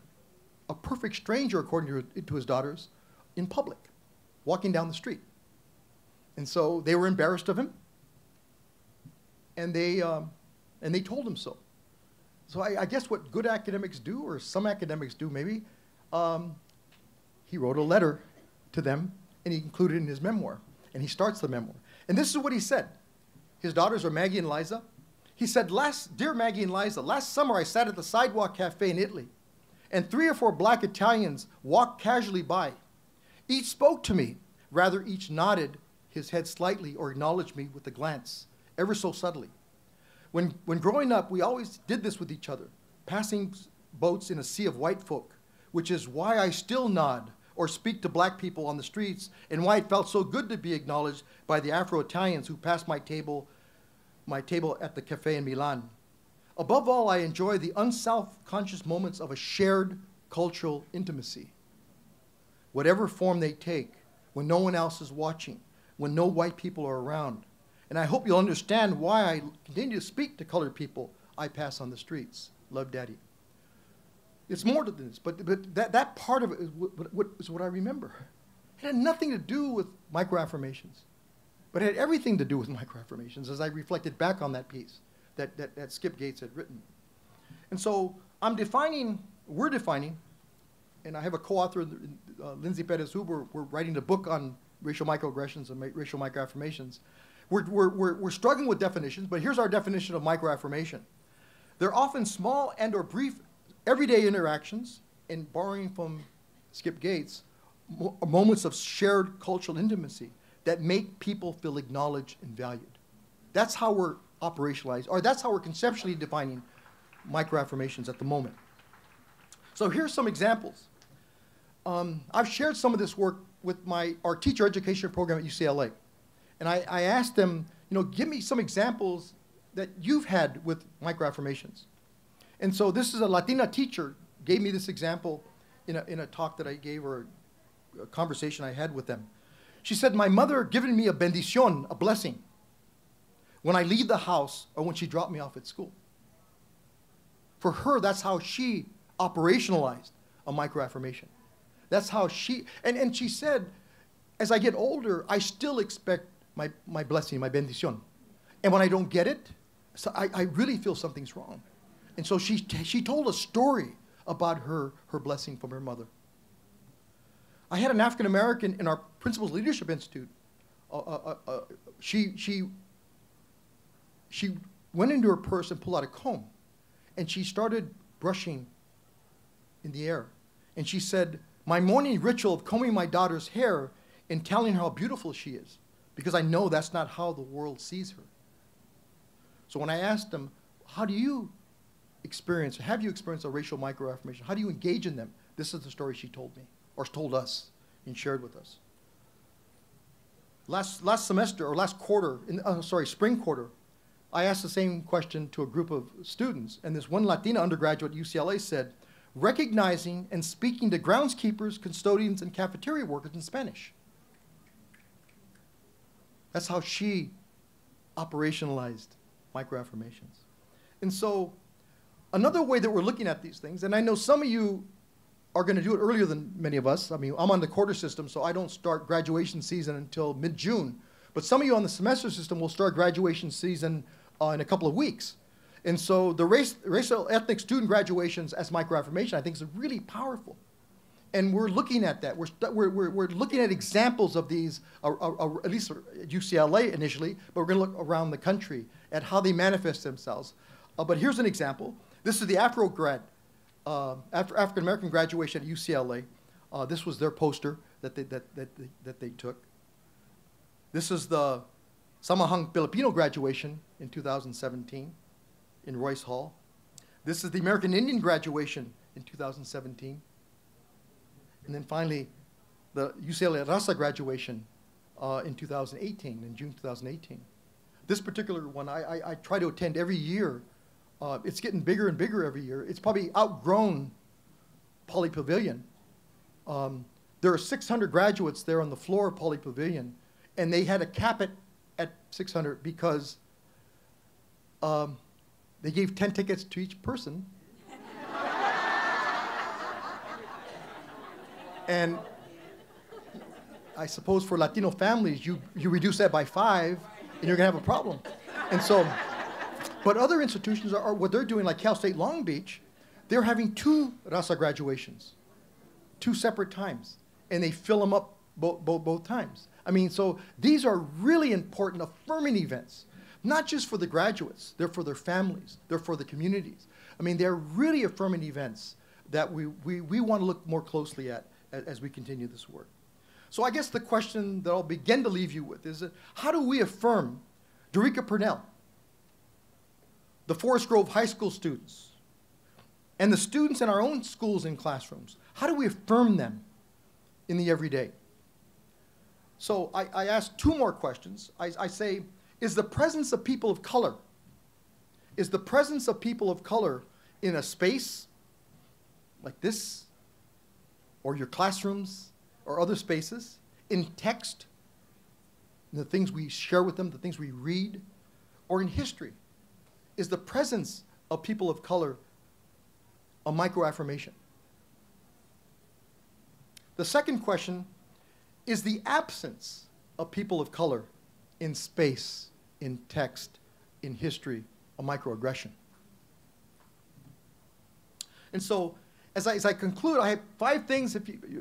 C: a perfect stranger, according to his daughters, in public, walking down the street. And so they were embarrassed of him, and they told him so. So I guess what good academics do, or some academics do maybe, he wrote a letter to them, and he included it in his memoir. And he starts the memoir. And this is what he said. His daughters are Maggie and Liza. He said, "Dear Maggie and Liza, last summer I sat at the Sidewalk Cafe in Italy, and 3 or 4 black Italians walked casually by. Each spoke to me, rather each nodded his head slightly or acknowledged me with a glance, ever so subtly. When growing up, we always did this with each other, passing boats in a sea of white folk, which is why I still nod or speak to black people on the streets, and why it felt so good to be acknowledged by the Afro-Italians who passed my table at the cafe in Milan. Above all, I enjoy the unself-conscious moments of a shared cultural intimacy, whatever form they take, when no one else is watching, when no white people are around. And I hope you'll understand why I continue to speak to colored people I pass on the streets. Love, Daddy." It's more to this, but that part of it is what I remember. It had nothing to do with microaffirmations, but it had everything to do with microaffirmations as I reflected back on that piece that Skip Gates had written. And so we're defining, and I have a co-author, Lindsay Perez-Huber, we're writing a book on racial microaggressions and racial microaffirmations. We're struggling with definitions, but here's our definition of microaffirmation. They're often small and or brief everyday interactions, and borrowing from Skip Gates, moments of shared cultural intimacy that make people feel acknowledged and valued. That's how we're operationalized, or that's how we're conceptually defining microaffirmations at the moment. So here's some examples. I've shared some of this work with our teacher education program at UCLA. And I asked them, give me some examples that you've had with microaffirmations. And so this is a Latina teacher gave me this example in a talk that I gave, or a conversation I had with them. She said, "My mother given me a bendición, a blessing, when I leave the house or when she dropped me off at school." For her, that's how she operationalized a microaffirmation. That's how and she said, as I get older, I still expect my blessing, my bendición. And when I don't get it, so I really feel something's wrong. And so she told a story about her blessing from her mother. I had an African American in our Principals Leadership Institute. She went into her purse and pulled out a comb, and she started brushing in the air. And she said, "My morning ritual of combing my daughter's hair and telling her how beautiful she is, because I know that's not how the world sees her." So when I asked them, have you experienced a racial microaffirmation? How do you engage in them? This is the story she told me, or told us, and shared with us. Last semester, or last quarter, spring quarter, I asked the same question to a group of students, and this one Latina undergraduate at UCLA said, "Recognizing and speaking to groundskeepers, custodians, and cafeteria workers in Spanish." That's how she operationalized microaffirmations. And so another way that we're looking at these things, and I know some of you are going to do it earlier than many of us. I mean, I'm on the quarter system, so I don't start graduation season until mid-June. But some of you on the semester system will start graduation season in a couple of weeks. And so the racial ethnic student graduations as microaffirmation, I think, is really powerful. And we're looking at that. We're looking at examples of these, at least at UCLA initially, but we're going to look around the country at how they manifest themselves. But here's an example. This is the African-American graduation at UCLA. This was their poster that they took. This is the Samahang Filipino graduation in 2017 in Royce Hall. This is the American Indian graduation in 2017. And then finally, the UCLA Rasa graduation in 2018, in June 2018. This particular one, I try to attend every year. It's getting bigger and bigger every year. It's probably outgrown Poly Pavilion. There are 600 graduates there on the floor of Poly Pavilion, and they had to cap it at 600 because they gave 10 tickets to each person. And I suppose for Latino families, you reduce that by 5, and you're going to have a problem. And so, but other institutions are what they're doing, like Cal State Long Beach, they're having 2 Rasa graduations, 2 separate times, and they fill them up both times. I mean, so these are really important affirming events, not just for the graduates, they're for their families, they're for the communities. I mean, they're really affirming events that we want to look more closely at as we continue this work. So I guess the question that I'll begin to leave you with is, how do we affirm Dorica Purnell, the Forest Grove High School students, and the students in our own schools and classrooms? How do we affirm them in the everyday? So I ask 2 more questions. I say, is the presence of people of color in a space like this, or your classrooms, or other spaces, in text, in the things we share with them, the things we read, or in history? Is the presence of people of color a microaffirmation? The second question, is the absence of people of color in space, in text, in history, a microaggression? And so, as I conclude, I have 5 things,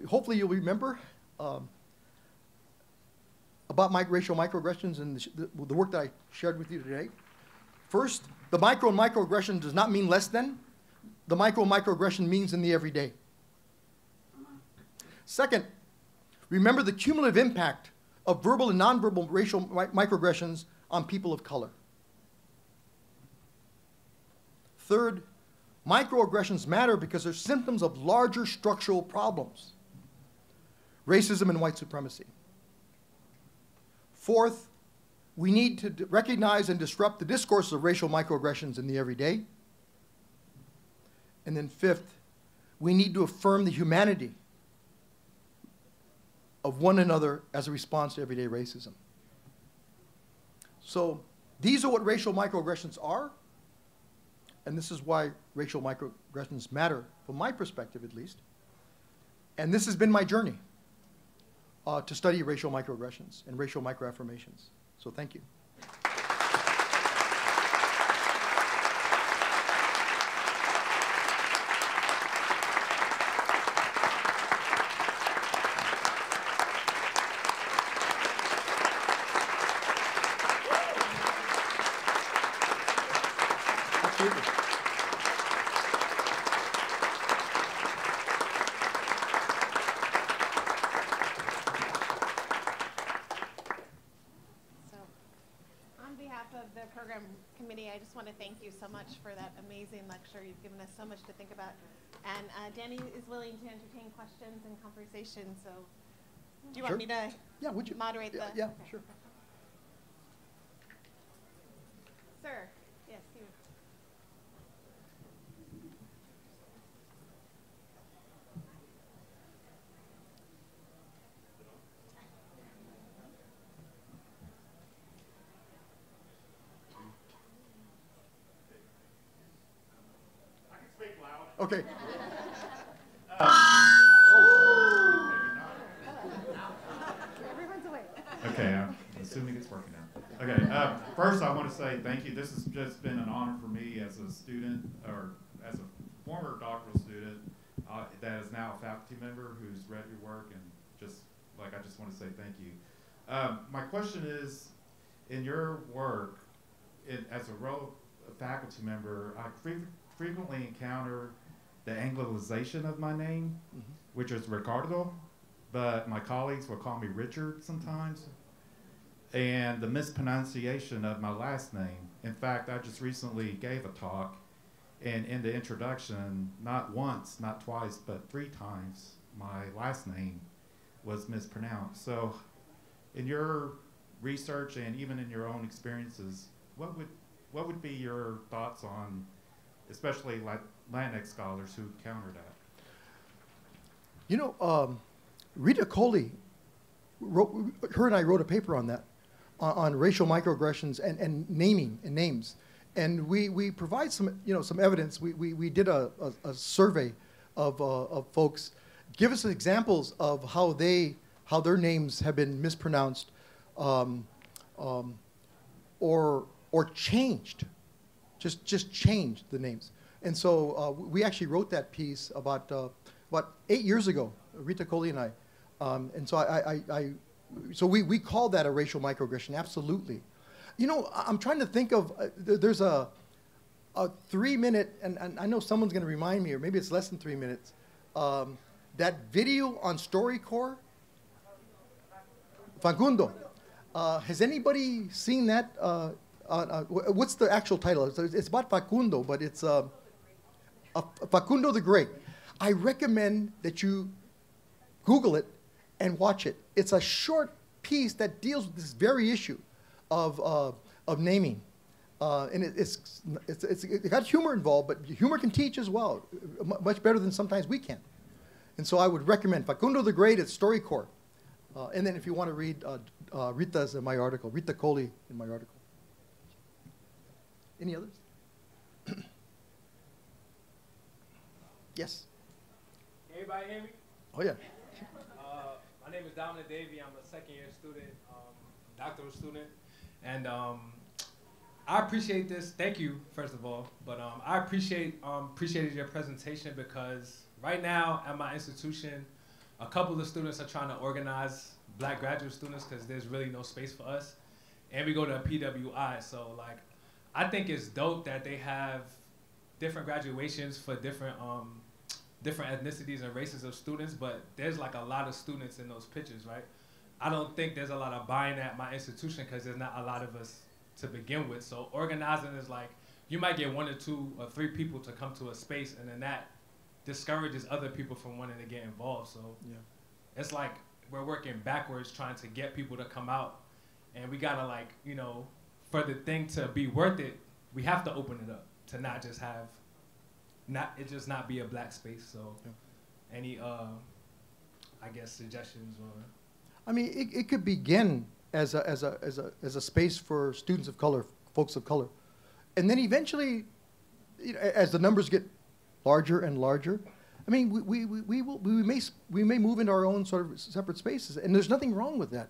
C: hopefully you'll remember, about racial microaggressions and the work that I shared with you today. First, the micro and microaggression does not mean less than. The micro and microaggression means in the everyday. Second, remember the cumulative impact of verbal and nonverbal racial microaggressions on people of color. Third, microaggressions matter because they're symptoms of larger structural problems, racism and white supremacy. Fourth, we need to recognize and disrupt the discourses of racial microaggressions in the everyday. And then fifth, we need to affirm the humanity of one another as a response to everyday racism. So these are what racial microaggressions are, and this is why racial microaggressions matter, from my perspective at least. And this has been my journey to study racial microaggressions and racial microaffirmations. So thank you. Absolutely.
A: The program committee, I just want to thank you so much for that amazing lecture. You've given us so much to think about. And Danny is willing to entertain questions and conversation. So do you want me to
C: would you
A: moderate the?
C: Yeah,
A: okay.
C: sure.
A: Sir, yes, you.
C: Okay.
A: Everyone's awake.
B: Okay, I'm assuming it's working now. Okay, first I want to say thank you. This has just been an honor for me as a student, or as a former doctoral student that is now a faculty member who's read your work, and just want to say thank you. My question is, in your work, as a faculty member, I frequently encounter the anglicization of my name, which is Ricardo, but my colleagues will call me Richard sometimes, and the mispronunciation of my last name. In fact, I just recently gave a talk, and in the introduction, not once, not twice, but 3 times, my last name was mispronounced. So in your research and even in your own experiences, what would be your thoughts on, especially Latinx scholars who counter that?
C: You know, Rita Coley, her and I wrote a paper on that, on racial microaggressions and naming and names. And we provide some evidence. We did a survey of folks. Give us examples of how their names have been mispronounced or changed, just changed the names. And so we actually wrote that piece about 8 years ago, Rita Coley and I. And so so we call that a racial microaggression, absolutely. You know, I'm trying to think of, there's a 3-minute, and I know someone's going to remind me, or maybe it's less than 3 minutes, that video on StoryCorps, Facundo. Has anybody seen that? What's the actual title? It's about Facundo, but it's Facundo the Great. I recommend that you Google it and watch it. It's a short piece that deals with this very issue of naming. And it got humor involved, but humor can teach as well, much better than sometimes we can. And so I would recommend Facundo the Great at StoryCorps. And then if you want to read Rita's in my article, Rita Coley in my article. Any others? Yes.
D: Everybody hear me?
C: Oh, yeah.
D: My name is Dominic Davey. I'm a second-year student, doctoral student. And I appreciate this. Thank you, first of all. But I appreciated your presentation, because right now at my institution, a couple of students are trying to organize Black graduate students because there's really no space for us. And we go to a PWI. So, like, I think it's dope that they have different graduations for different ethnicities and races of students, but there's like a lot of students in those pictures, right? I don't think there's a lot of buying at my institution because there's not a lot of us to begin with. So organizing is like, you might get 1 or 2 or 3 people to come to a space, and then that discourages other people from wanting to get involved. So yeah, it's like we're working backwards trying to get people to come out, and we gotta, like, you know, for the thing to be worth it, we have to open it up to not just have, not be a Black space. So yeah. Any, I guess, suggestions or?
C: I mean, it could begin as a space for students of color, folks of color, and then eventually, you know, as the numbers get larger and larger, I mean, we may move into our own sort of separate spaces, and there's nothing wrong with that.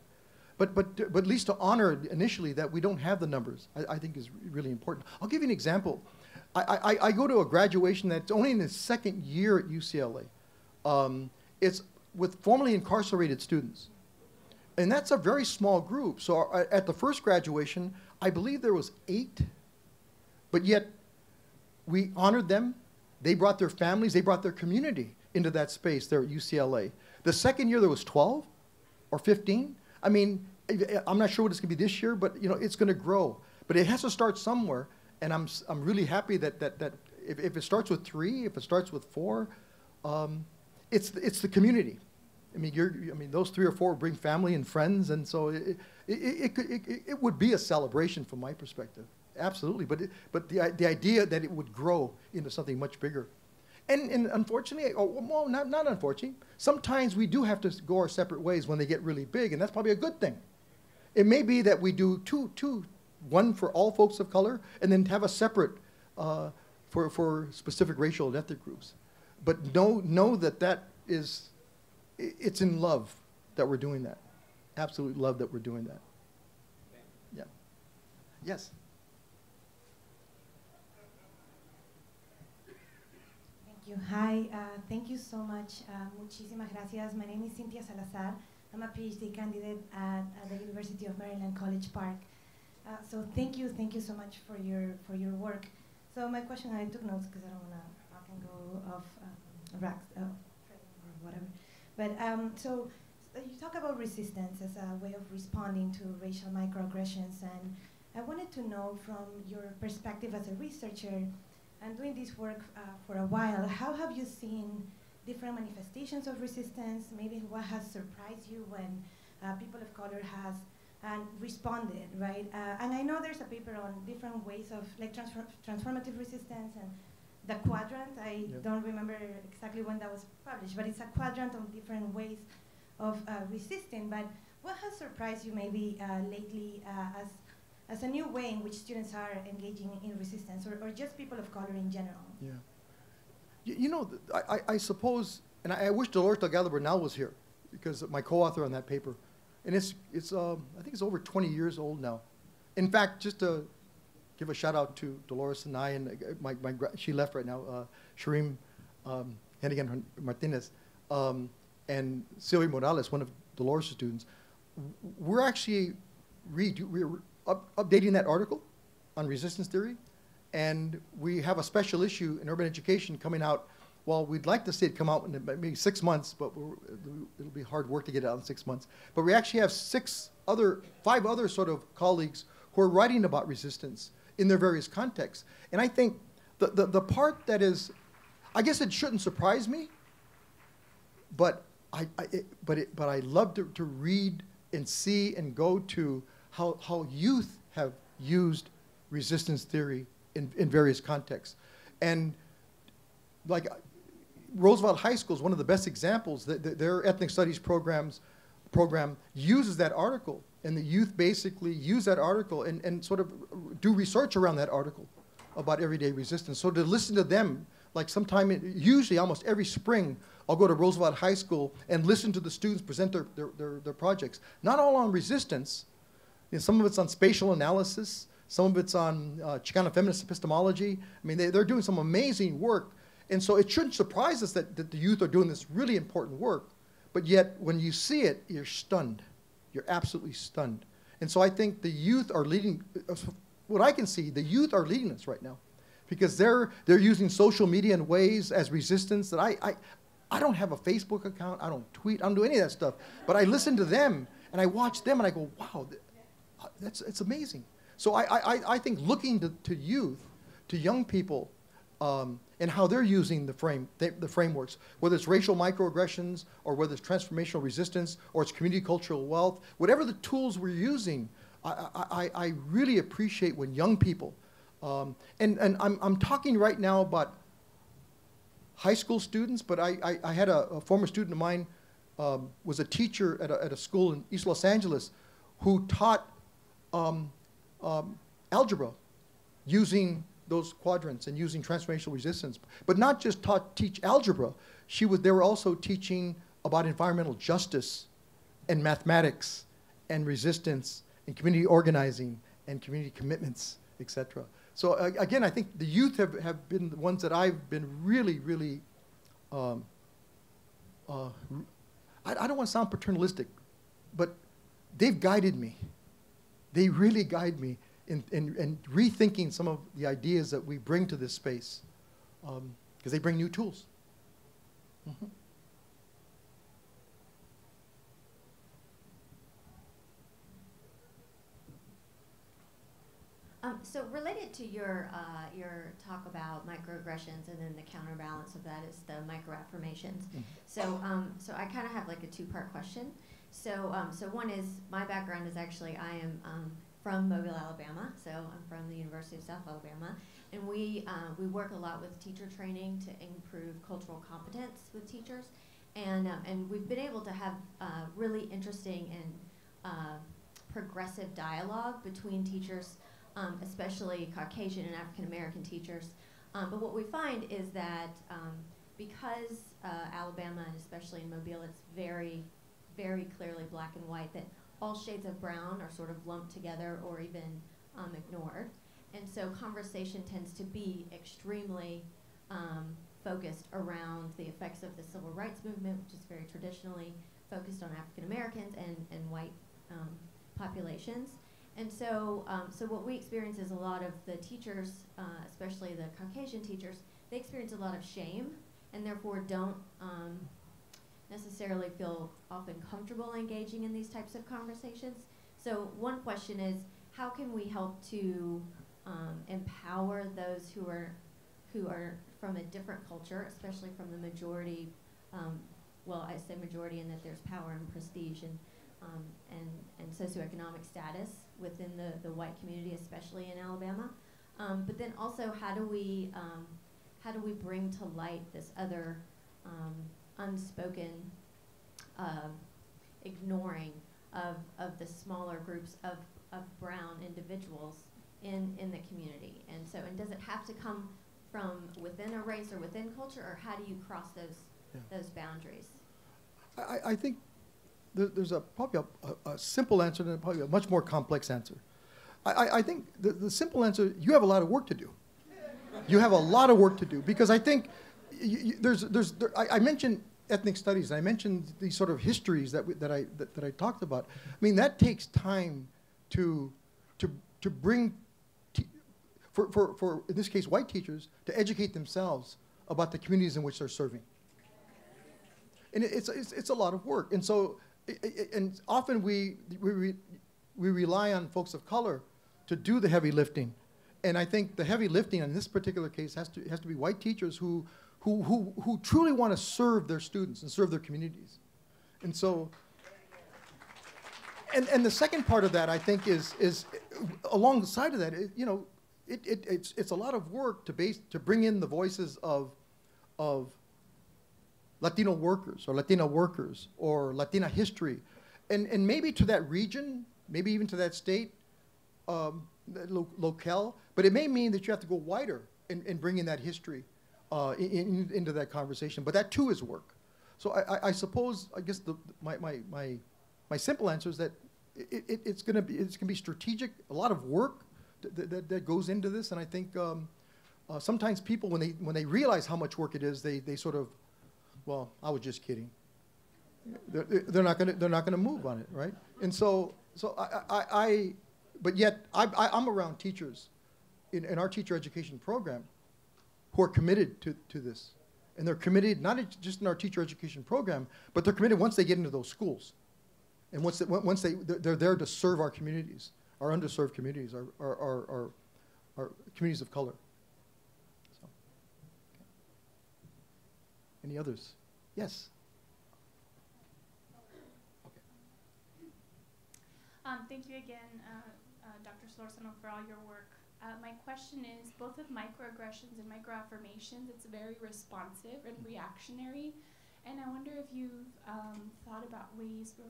C: But at least to honor initially that we don't have the numbers, I think is really important. I'll give you an example. I go to a graduation that's only in its 2nd year at UCLA. It's with formerly incarcerated students. And that's a very small group. So at the first graduation, I believe there was 8, but yet we honored them. They brought their families, they brought their community into that space there at UCLA. The 2nd year there was 12 or 15. I mean, I'm not sure what it's going to be this year, but you know, it's going to grow. But it has to start somewhere, and I'm really happy that if it starts with 3, if it starts with 4, it's the community. I mean, those 3 or 4 bring family and friends, and so it would be a celebration from my perspective, absolutely. But the idea that it would grow into something much bigger, and unfortunately, well, not unfortunately, sometimes we do have to go our separate ways when they get really big, and that's probably a good thing. It may be that we do one for all folks of color, and then have a separate for specific racial and ethnic groups. but know that it's in love that we're doing that. Absolute love that we're doing that. Yeah. Yes.
E: Thank you. Hi. Thank you so much. Muchísimas gracias. My name is Cynthia Salazar. I'm a PhD candidate at the University of Maryland, College Park. So thank you so much for your work. So my question, I took notes because I don't want to talk and go off racks or whatever. But so you talk about resistance as a way of responding to racial microaggressions, and I wanted to know from your perspective as a researcher and doing this work for a while, how have you seen different manifestations of resistance? Maybe what has surprised you when people of color has responded, right? And I know there's a paper on different ways of like transformative resistance and the quadrant. I don't remember exactly when that was published, but it's a quadrant of different ways of resisting. But what has surprised you maybe lately as a new way in which students are engaging in resistance, or just people of color in general?
C: Yeah. You know, I suppose, and I wish Dolores Delgado Bernal was here, because my co-author on that paper, and it's I think it's over 20 years old now. In fact, just to give a shout out to Dolores and I, and she left right now, Sharim Hennigan Martinez, and Sylvia Morales, one of Dolores' students. We're actually we're updating that article on resistance theory, and we have a special issue in urban education coming out. Well, we'd like to see it come out in maybe 6 months, but it'll be hard work to get it out in 6 months. But we actually have 5 other sort of colleagues who are writing about resistance in their various contexts. And I think the part that is, I guess it shouldn't surprise me, but I love to read and see and go to how youth have used resistance theory in various contexts. And like Roosevelt High School is one of the best examples. Their ethnic studies program uses that article, and the youth basically use that article and sort of do research around that article about everyday resistance. So to listen to them, like usually almost every spring, I'll go to Roosevelt High School and listen to the students present their projects. Not all on resistance. You know, some of it's on spatial analysis. Some of it's on Chicano feminist epistemology. I mean, they're doing some amazing work. And so it shouldn't surprise us that the youth are doing this really important work. But yet, when you see it, you're stunned. You're absolutely stunned. And so I think the youth are leading, what I can see, the youth are leading us right now. Because they're using social media in ways as resistance that I don't have a Facebook account. I don't tweet. I don't do any of that stuff. But I listen to them, and I watch them, and I go, wow, it's amazing. So I think looking to youth, to young people, and how they're using the frameworks, whether it's racial microaggressions, or whether it's transformational resistance, or it's community cultural wealth, whatever the tools we're using, I really appreciate when young people, and I'm talking right now about high school students, but I had a former student of mine, was a teacher at a school in East Los Angeles, who taught algebra using those quadrants and using transformational resistance, but not just teach algebra. They were also teaching about environmental justice and mathematics and resistance and community organizing and community commitments, etc. So again, I think the youth have been the ones that I've been really, really, I don't want to sound paternalistic, but they've guided me. They really guide me in rethinking some of the ideas that we bring to this space, because they bring new tools. Mm-hmm.
F: So related to your talk about microaggressions, and then the counterbalance of that is the microaffirmations. Mm-hmm. So I kind of have like a two-part question. So one is, my background is actually, I am from Mobile, Alabama. So I'm from the University of South Alabama, and we work a lot with teacher training to improve cultural competence with teachers, and we've been able to have really interesting and progressive dialogue between teachers, especially Caucasian and African American teachers. But what we find is that because Alabama, and especially in Mobile, it's very, very clearly black and white, that all shades of brown are sort of lumped together or even ignored. And so conversation tends to be extremely focused around the effects of the civil rights movement, which is very traditionally focused on African Americans and white populations. And so, so what we experience is a lot of the teachers, especially the Caucasian teachers, they experience a lot of shame and therefore don't necessarily feel often comfortable engaging in these types of conversations. So one question is, how can we help to empower those who are from a different culture, especially from the majority, well, I say majority in that there's power and prestige and socioeconomic status within the white community, especially in Alabama. But then also, how do we bring to light this other unspoken ignoring of the smaller groups of brown individuals in the community? And so, and does it have to come from within a race or within culture, or how do you cross those boundaries?
C: I think there's probably a simple answer and probably a much more complex answer. I think the simple answer, you have a lot of work to do. You have a lot of work to do, because I think I mentioned ethnic studies. I mentioned these sort of histories that I talked about. I mean, that takes time to bring, for in this case, white teachers, to educate themselves about the communities in which they're serving. And it's a lot of work. And so, and often we rely on folks of color to do the heavy lifting. And I think the heavy lifting in this particular case has to be white teachers who truly want to serve their students and serve their communities. And so, and the second part of that, I think, is alongside of that, it's a lot of work to bring in the voices of Latino workers or Latina workers or Latina history, and maybe to that region, maybe even to that state, locale, but it may mean that you have to go wider and bring in that history into that conversation. But that too is work. So I suppose, I guess my simple answer is that it's gonna be strategic, a lot of work that goes into this, and I think sometimes people, when they realize how much work it is, they sort of, well, I was just kidding. They're not gonna move on it, right? And so but yet I'm around teachers in our teacher education program who are committed to this, and they're committed not just in our teacher education program, but they're committed once they get into those schools, and once they're there to serve our communities, our underserved communities, our communities of color. So, okay. Any others? Yes. Okay.
G: Thank you again, Dr. Solorzano, for all your work. My question is, both of microaggressions and microaffirmations, it's very responsive and reactionary, and I wonder if you've thought about ways where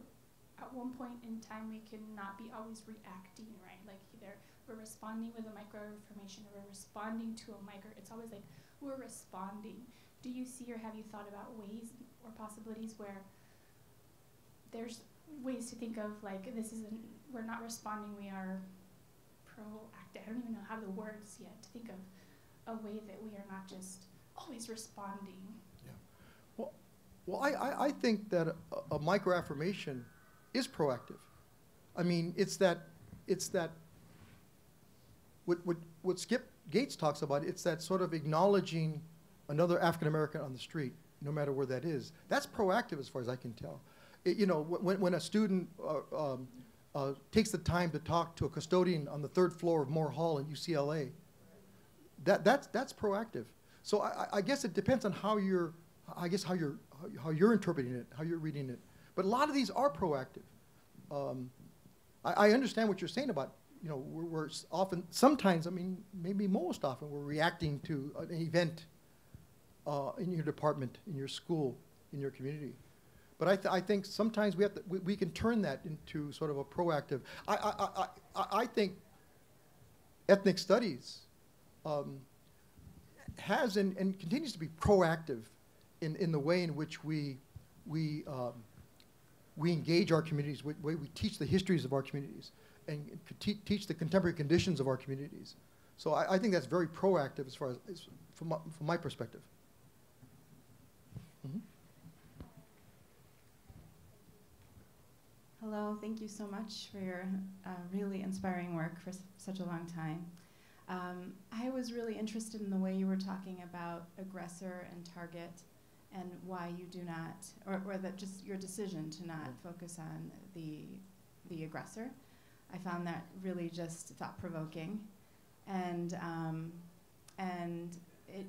G: at one point in time we can not be always reacting, right? Like either we're responding with a microaffirmation or we're responding to a micro, it's always like we're responding. Do you see or have you thought about ways or possibilities where there's ways to think of like we're not responding, we are proactive. I don't even know how the words yet to think of a way that we are not just always responding.
C: Yeah. Well, I think that a microaffirmation is proactive. I mean, it's that what Skip Gates talks about. It's that sort of acknowledging another African American on the street, no matter where that is. That's proactive as far as I can tell. When a student takes the time to talk to a custodian on the 3rd floor of Moore Hall in UCLA, that's proactive. So I guess it depends on how you're interpreting it, how you're reading it. But a lot of these are proactive. I understand what you're saying about, we're often, sometimes, I mean, maybe most often, we're reacting to an event in your department, in your school, in your community. But I think sometimes we can turn that into sort of a proactive. I think ethnic studies has and continues to be proactive in the way in which we engage our communities, the way we teach the histories of our communities, and teach the contemporary conditions of our communities. So I think that's very proactive as far as from my perspective. Mm-hmm.
H: Hello, thank you so much for your really inspiring work for such a long time. I was really interested in the way you were talking about aggressor and target and why you do not, or that just your decision to not focus on the aggressor. I found that really just thought-provoking. And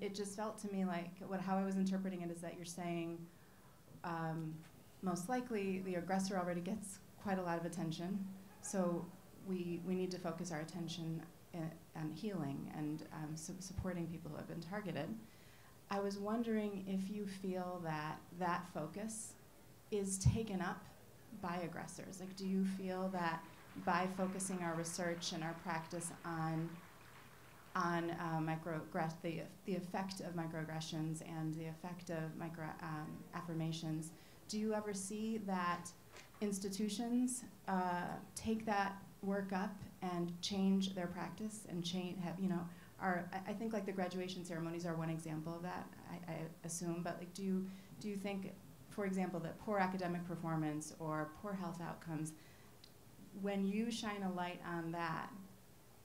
H: it just felt to me like how I was interpreting it is that you're saying most likely the aggressor already gets quite a lot of attention, so we need to focus our attention on healing and supporting people who have been targeted. I was wondering if you feel that that focus is taken up by aggressors. Like, do you feel that by focusing our research and our practice on the effect of microaggressions and the effect of affirmations, do you ever see that institutions take that work up and change their practice and I think like the graduation ceremonies are one example of that, I assume, but like do you think, for example, that poor academic performance or poor health outcomes, when you shine a light on that,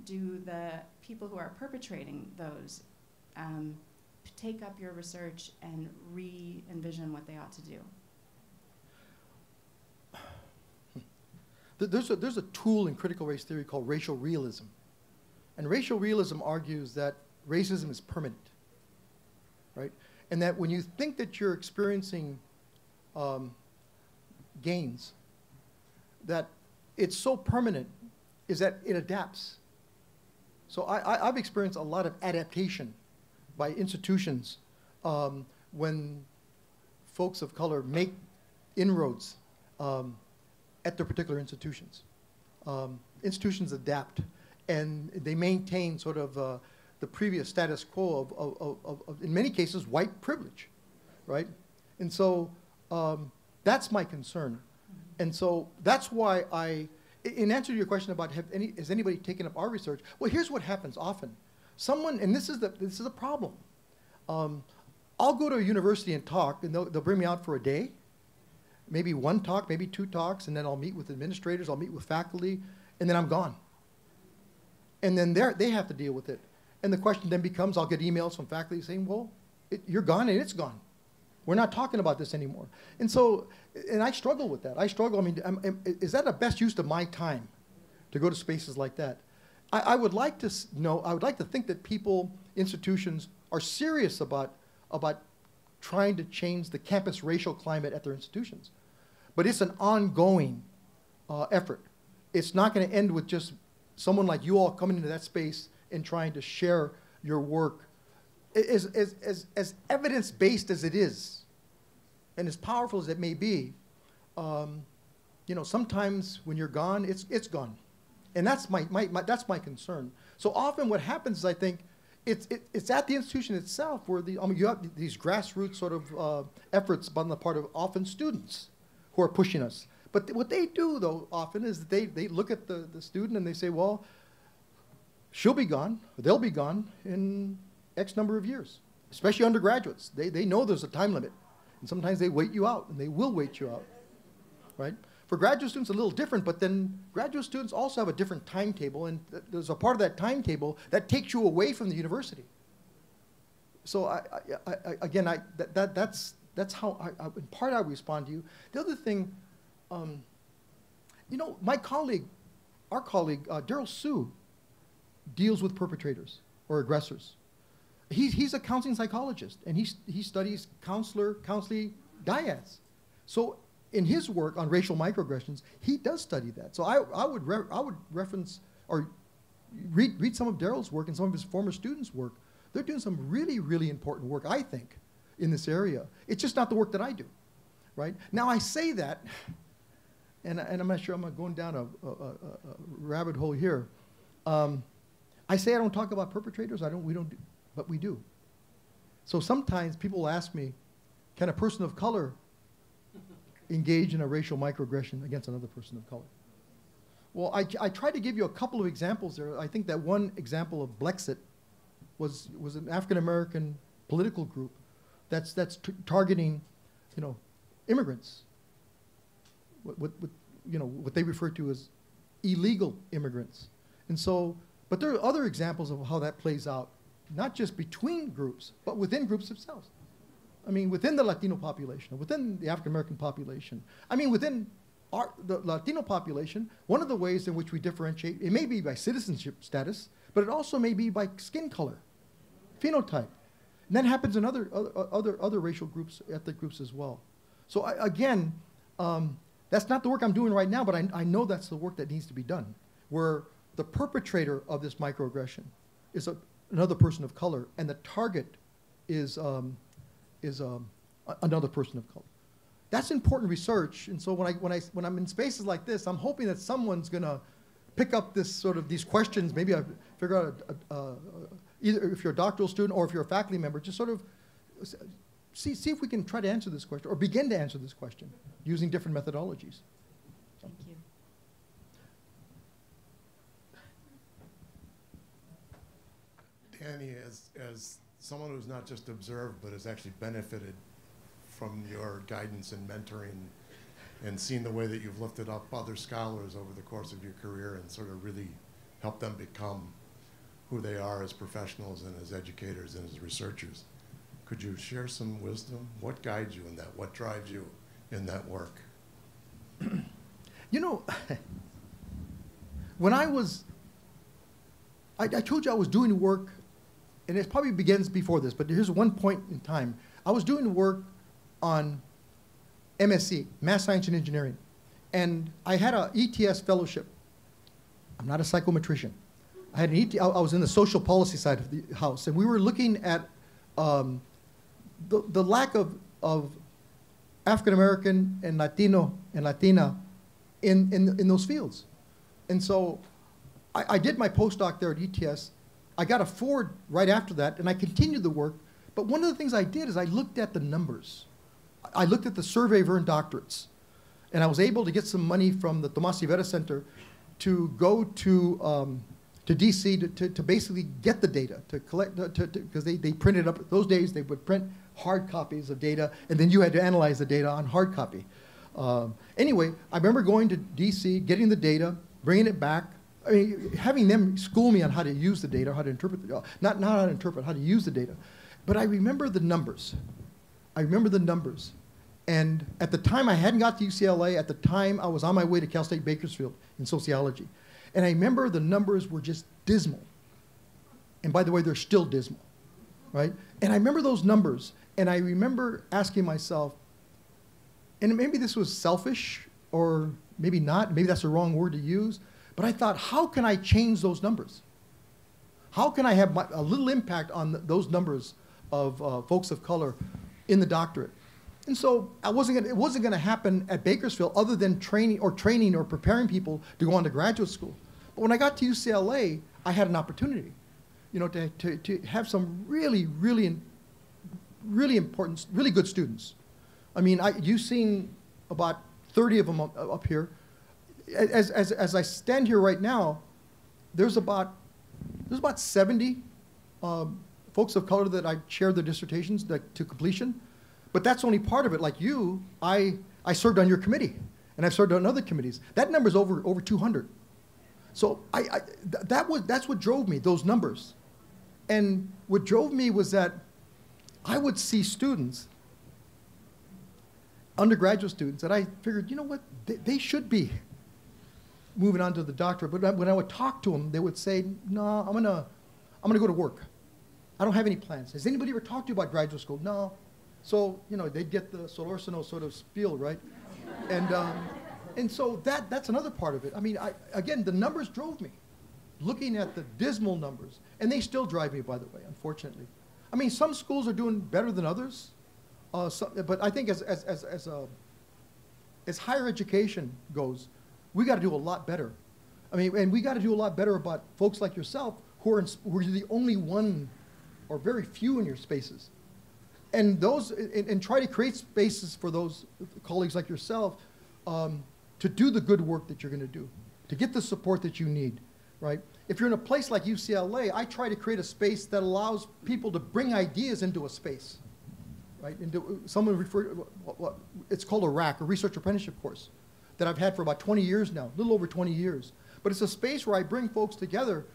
H: do the people who are perpetrating those take up your research and re-envision what they ought to do?
C: There's a tool in critical race theory called racial realism. And racial realism argues that racism is permanent, right? And that when you think that you're experiencing gains, that it's so permanent is that it adapts. So I've experienced a lot of adaptation by institutions when folks of color make inroads at their particular institutions. Institutions adapt, and they maintain sort of the previous status quo of, in many cases, white privilege, right? And so that's my concern. And so that's why in answer to your question about has anybody taken up our research, well, here's what happens often. Someone, and this is a problem. I'll go to a university and talk, and they'll bring me out for a day, maybe one talk, maybe two talks, and then I'll meet with administrators, I'll meet with faculty, and then I'm gone. And then they have to deal with it. And the question then becomes, I'll get emails from faculty saying, well, you're gone and it's gone. We're not talking about this anymore. And so, and I struggle with that. I struggle, I mean, is that the best use of my time to go to spaces like that? I would like to know, I would like to think that people, institutions, are serious about trying to change the campus racial climate at their institutions. But it's an ongoing effort. It's not going to end with just someone like you all coming into that space and trying to share your work. As evidence-based as it is, and as powerful as it may be, you know, sometimes when you're gone, it's gone. And that's that's my concern. So often what happens is, I think, it's at the institution itself where you have these grassroots sort of efforts on the part of often students who are pushing us. But what they do, though, often is that they look at the student and they say, well, she'll be gone, or they'll be gone in X number of years, especially undergraduates. They know there's a time limit, and sometimes they wait you out, and they will wait you out, right? For graduate students, a little different, but then graduate students also have a different timetable, and there's a part of that timetable that takes you away from the university. So that's how in part I respond to you. The other thing, you know, our colleague, Daryl Sue, deals with perpetrators or aggressors. He's a counseling psychologist, and he studies counseling dyads. So in his work on racial microaggressions, he does study that. So I would reference or read some of Daryl's work and some of his former students' work. They're doing some really, really important work, I think, in this area. It's just not the work that I do, right? Now I say that, and I'm not sure I'm going down a rabbit hole here. I say I don't talk about perpetrators. We don't, but we do. So sometimes people will ask me, can a person of color engage in a racial microaggression against another person of color? Well, I tried to give you a couple of examples there. I think that one example of Blexit was an African-American political group that's targeting, immigrants, what they refer to as illegal immigrants. And so, but there are other examples of how that plays out, not just between groups, but within groups themselves. I mean, within the Latino population, within the African-American population. I mean, within the Latino population, one of the ways in which we differentiate, it may be by citizenship status, but it also may be by skin color, phenotype. And that happens in other racial groups, ethnic groups as well. So again, that's not the work I'm doing right now, but I know that's the work that needs to be done, where the perpetrator of this microaggression is another person of color, and the target is another person of color. That's important research, and so when I'm in spaces like this, I'm hoping that someone's going to pick up these questions. Maybe I figure out either if you're a doctoral student or if you're a faculty member, just sort of see if we can try to answer this question or begin to answer this question using different methodologies.
H: Thank you.
I: Danny, as someone who's not just observed but has actually benefited from your guidance and mentoring and seen the way that you've lifted up other scholars over the course of your career and sort of really helped them become who they are as professionals and as educators and as researchers, could you share some wisdom? What guides you in that? What drives you in that work?
C: When I told you I was doing work, and it probably begins before this, but here's one point in time. I was doing work on MSc, Math Science and Engineering, and I had an ETS fellowship. I'm not a psychometrician. I had an I was in the social policy side of the house, and we were looking at the lack of African American and Latino and Latina in those fields. And so I did my postdoc there at ETS. I got a Ford right after that, and I continued the work. But one of the things I did is I looked at the numbers. I looked at the survey of earned doctorates, and I was able to get some money from the Tomas Rivera Center to go to DC to basically get the data, to collect, because they printed up, those days they would print hard copies of data, and then you had to analyze the data on hard copy. Anyway, I remember going to DC, getting the data, bringing it back, I mean, having them school me on how to use the data, how to interpret the data, not how to interpret, how to use the data. But I remember the numbers. And at the time, I hadn't got to UCLA. At the time, I was on my way to Cal State Bakersfield in sociology. And I remember the numbers were just dismal. And by the way, they're still dismal, right? And I remember those numbers, and I remember asking myself, and maybe this was selfish, or maybe not, maybe that's the wrong word to use, but I thought, how can I change those numbers? How can I have a little impact on those numbers of folks of color in the doctorate? And so it wasn't going to happen at Bakersfield other than training or preparing people to go on to graduate school. But when I got to UCLA, I had an opportunity, to have some really, really, really important, really good students. I mean, you've seen about 30 of them up here. As I stand here right now, there's about 70 folks of color that I shared their dissertations to completion. But that's only part of it. Like you, I served on your committee, and I've served on other committees. That number's over 200. So that's what drove me, those numbers. And what drove me was that I would see students, undergraduate students, that I figured, you know what, they should be moving on to the doctorate. But when I would talk to them, they would say, no, I'm gonna go to work. I don't have any plans. Has anybody ever talked to you about graduate school? No. So, they'd get the Solorzano sort of spiel, right? And so that's another part of it. I mean, again, the numbers drove me, looking at the dismal numbers. And they still drive me, by the way, unfortunately. I mean, some schools are doing better than others. But I think as higher education goes, we got to do a lot better. I mean, and we got to do a lot better about folks like yourself who are the only one or very few in your spaces and try to create spaces for those colleagues like yourself to do the good work that you're going to do, to get the support that you need, right? If you're in a place like UCLA, I try to create a space that allows people to bring ideas into a space, right? Someone referred, it's called a RAC, a Research Apprenticeship Course, that I've had for about 20 years now, a little over 20 years. But it's a space where I bring folks together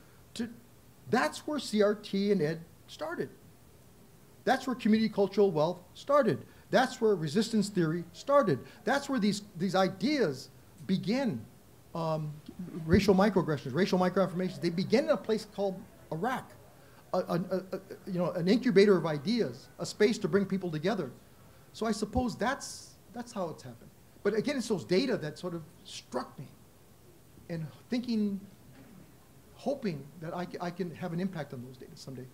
C: that's where CRT and Ed started. That's where community cultural wealth started. That's where resistance theory started. That's where these ideas begin. Racial microaggressions, racial microaffirmations, they begin in a place called a RAC, an incubator of ideas, a space to bring people together. So I suppose that's how it's happened. But again, it's those data that sort of struck me, and thinking, hoping that I can have an impact on those data someday.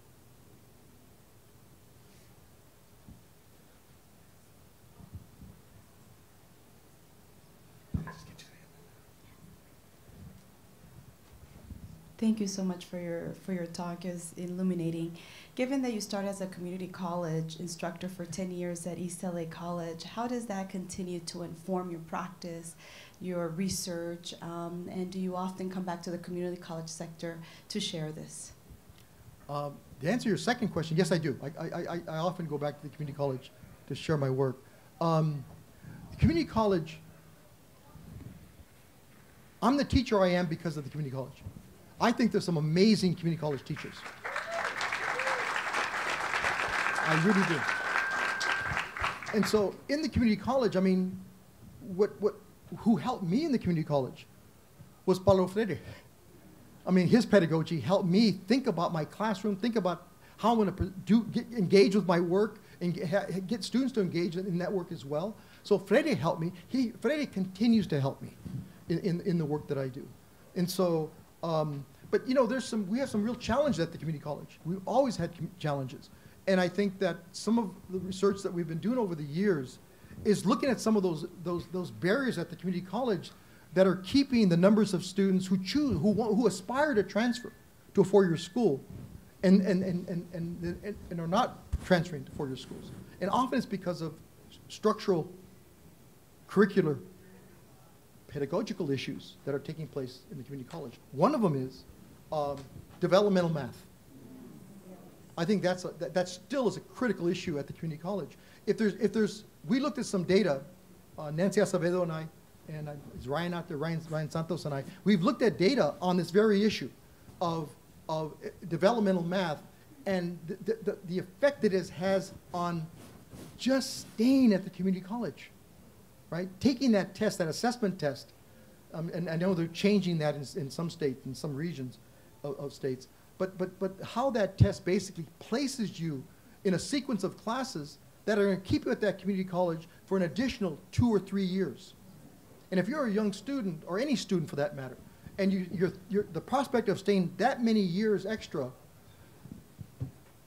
H: Thank you so much for your talk. It's illuminating. Given that you started as a community college instructor for 10 years at East LA College, how does that continue to inform your practice, your research, and do you often come back to the community college sector to share this?
C: To answer your second question, yes, I do. I often go back to the community college to share my work. The community college, I'm the teacher I am because of the community college. I think there's some amazing community college teachers. I really do. And so in the community college, I mean, who helped me in the community college was Paulo Freire. I mean, his pedagogy helped me think about my classroom, think about how I'm going to engage with my work and get students to engage in that work as well. So Freire helped me. Freire continues to help me in the work that I do. And so, but you know, we have some real challenges at the community college. We've always had challenges. And I think that some of the research that we've been doing over the years is looking at some of those barriers at the community college that are keeping the numbers of students who aspire to transfer to a four-year school and are not transferring to four-year schools. And often it's because of structural, curricular, pedagogical issues that are taking place in the community college. One of them is developmental math. I think that still is a critical issue at the community college. We looked at some data, Nancy Acevedo and I, and is Ryan out there, Ryan Santos and I, we've looked at data on this very issue of developmental math and the effect it has on just staying at the community college, right? Taking that test, that assessment test, and I know they're changing that in some states, in some regions of states, but how that test basically places you in a sequence of classes that are going to keep you at that community college for an additional 2 or 3 years. And if you're a young student, or any student for that matter, and the prospect of staying that many years extra,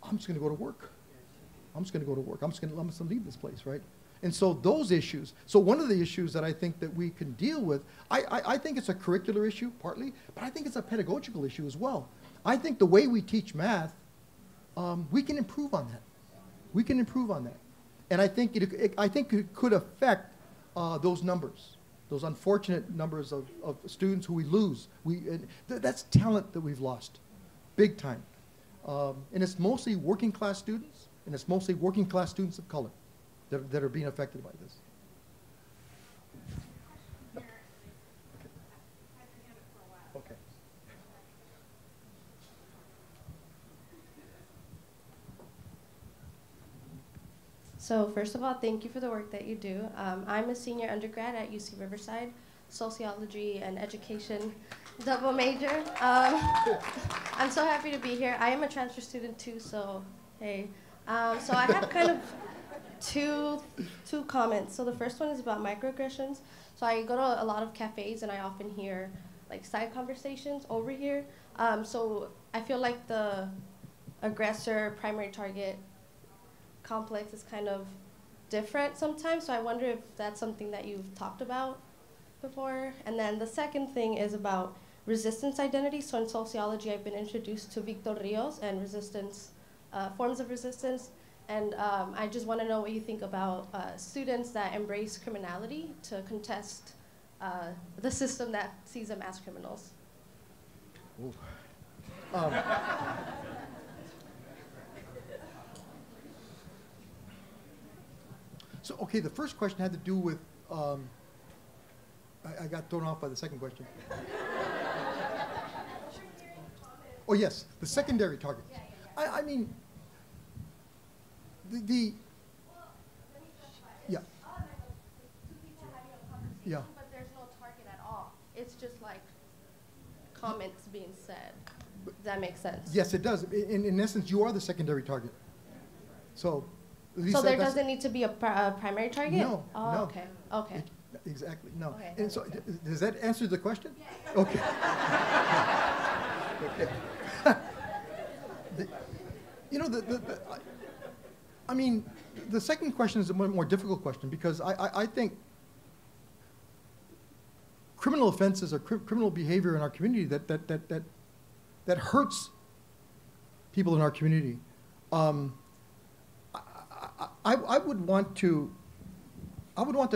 C: I'm just going to go to work. I'm just going to go to work. I'm just going to leave this place, right? And so those issues, so one of the issues that I think that we can deal with, I think it's a curricular issue, partly, but I think it's a pedagogical issue as well. I think the way we teach math, we can improve on that. We can improve on that. And I think it could affect those numbers, those unfortunate numbers of students who we lose. That's talent that we've lost, big time. And it's mostly working class students, and it's mostly working class students of color that are being affected by this. Okay.
J: So first of all, thank you for the work that you do. I'm a senior undergrad at UC Riverside, sociology and education double major. I'm so happy to be here. I am a transfer student too, so hey. So I have kind of two comments. So the first one is about microaggressions. So I go to a lot of cafes and I often hear like side conversations over here. So I feel like the aggressor, primary target complex is kind of different sometimes. So I wonder if that's something that you've talked about before. And then the second thing is about resistance identity. So in sociology, I've been introduced to Victor Rios and resistance, forms of resistance. And I just want to know what you think about students that embrace criminality to contest the system that sees them as criminals.
C: So, okay, the first question had to do with, I got thrown off by the second question. Oh, yes, the secondary target. I mean, yeah. Yeah.
J: But there's no target at all. It's just like comments being said. Does that make sense?
C: Yes, it does. In essence, you are the secondary target. So,
J: so there doesn't need to be a primary target?
C: No.
J: Oh,
C: no.
J: okay. Okay.
C: Exactly. No.
J: Okay,
C: and so, does that answer the question? Yeah. Okay. Okay. You know, I mean, the second question is a more difficult question because I think criminal offenses or criminal behavior in our community that hurts people in our community. I would want to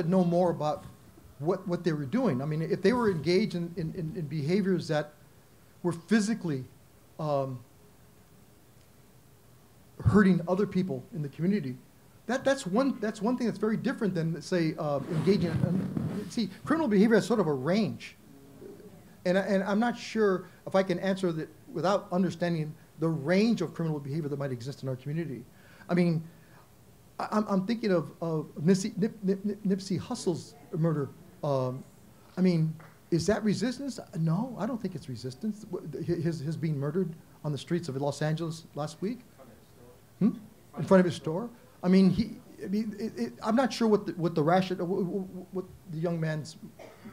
C: know more about what they were doing. I mean, if they were engaged in behaviors that were physically hurting other people in the community, that's one thing that's very different than, say, engaging see, criminal behavior has sort of a range. And I'm not sure if I can answer that without understanding the range of criminal behavior that might exist in our community. I mean, I'm thinking of Nipsey Hussle's murder. I mean, is that resistance? No, I don't think it's resistance. His being murdered on the streets of Los Angeles last week. In front of his store. I mean, I'm not sure what the young man's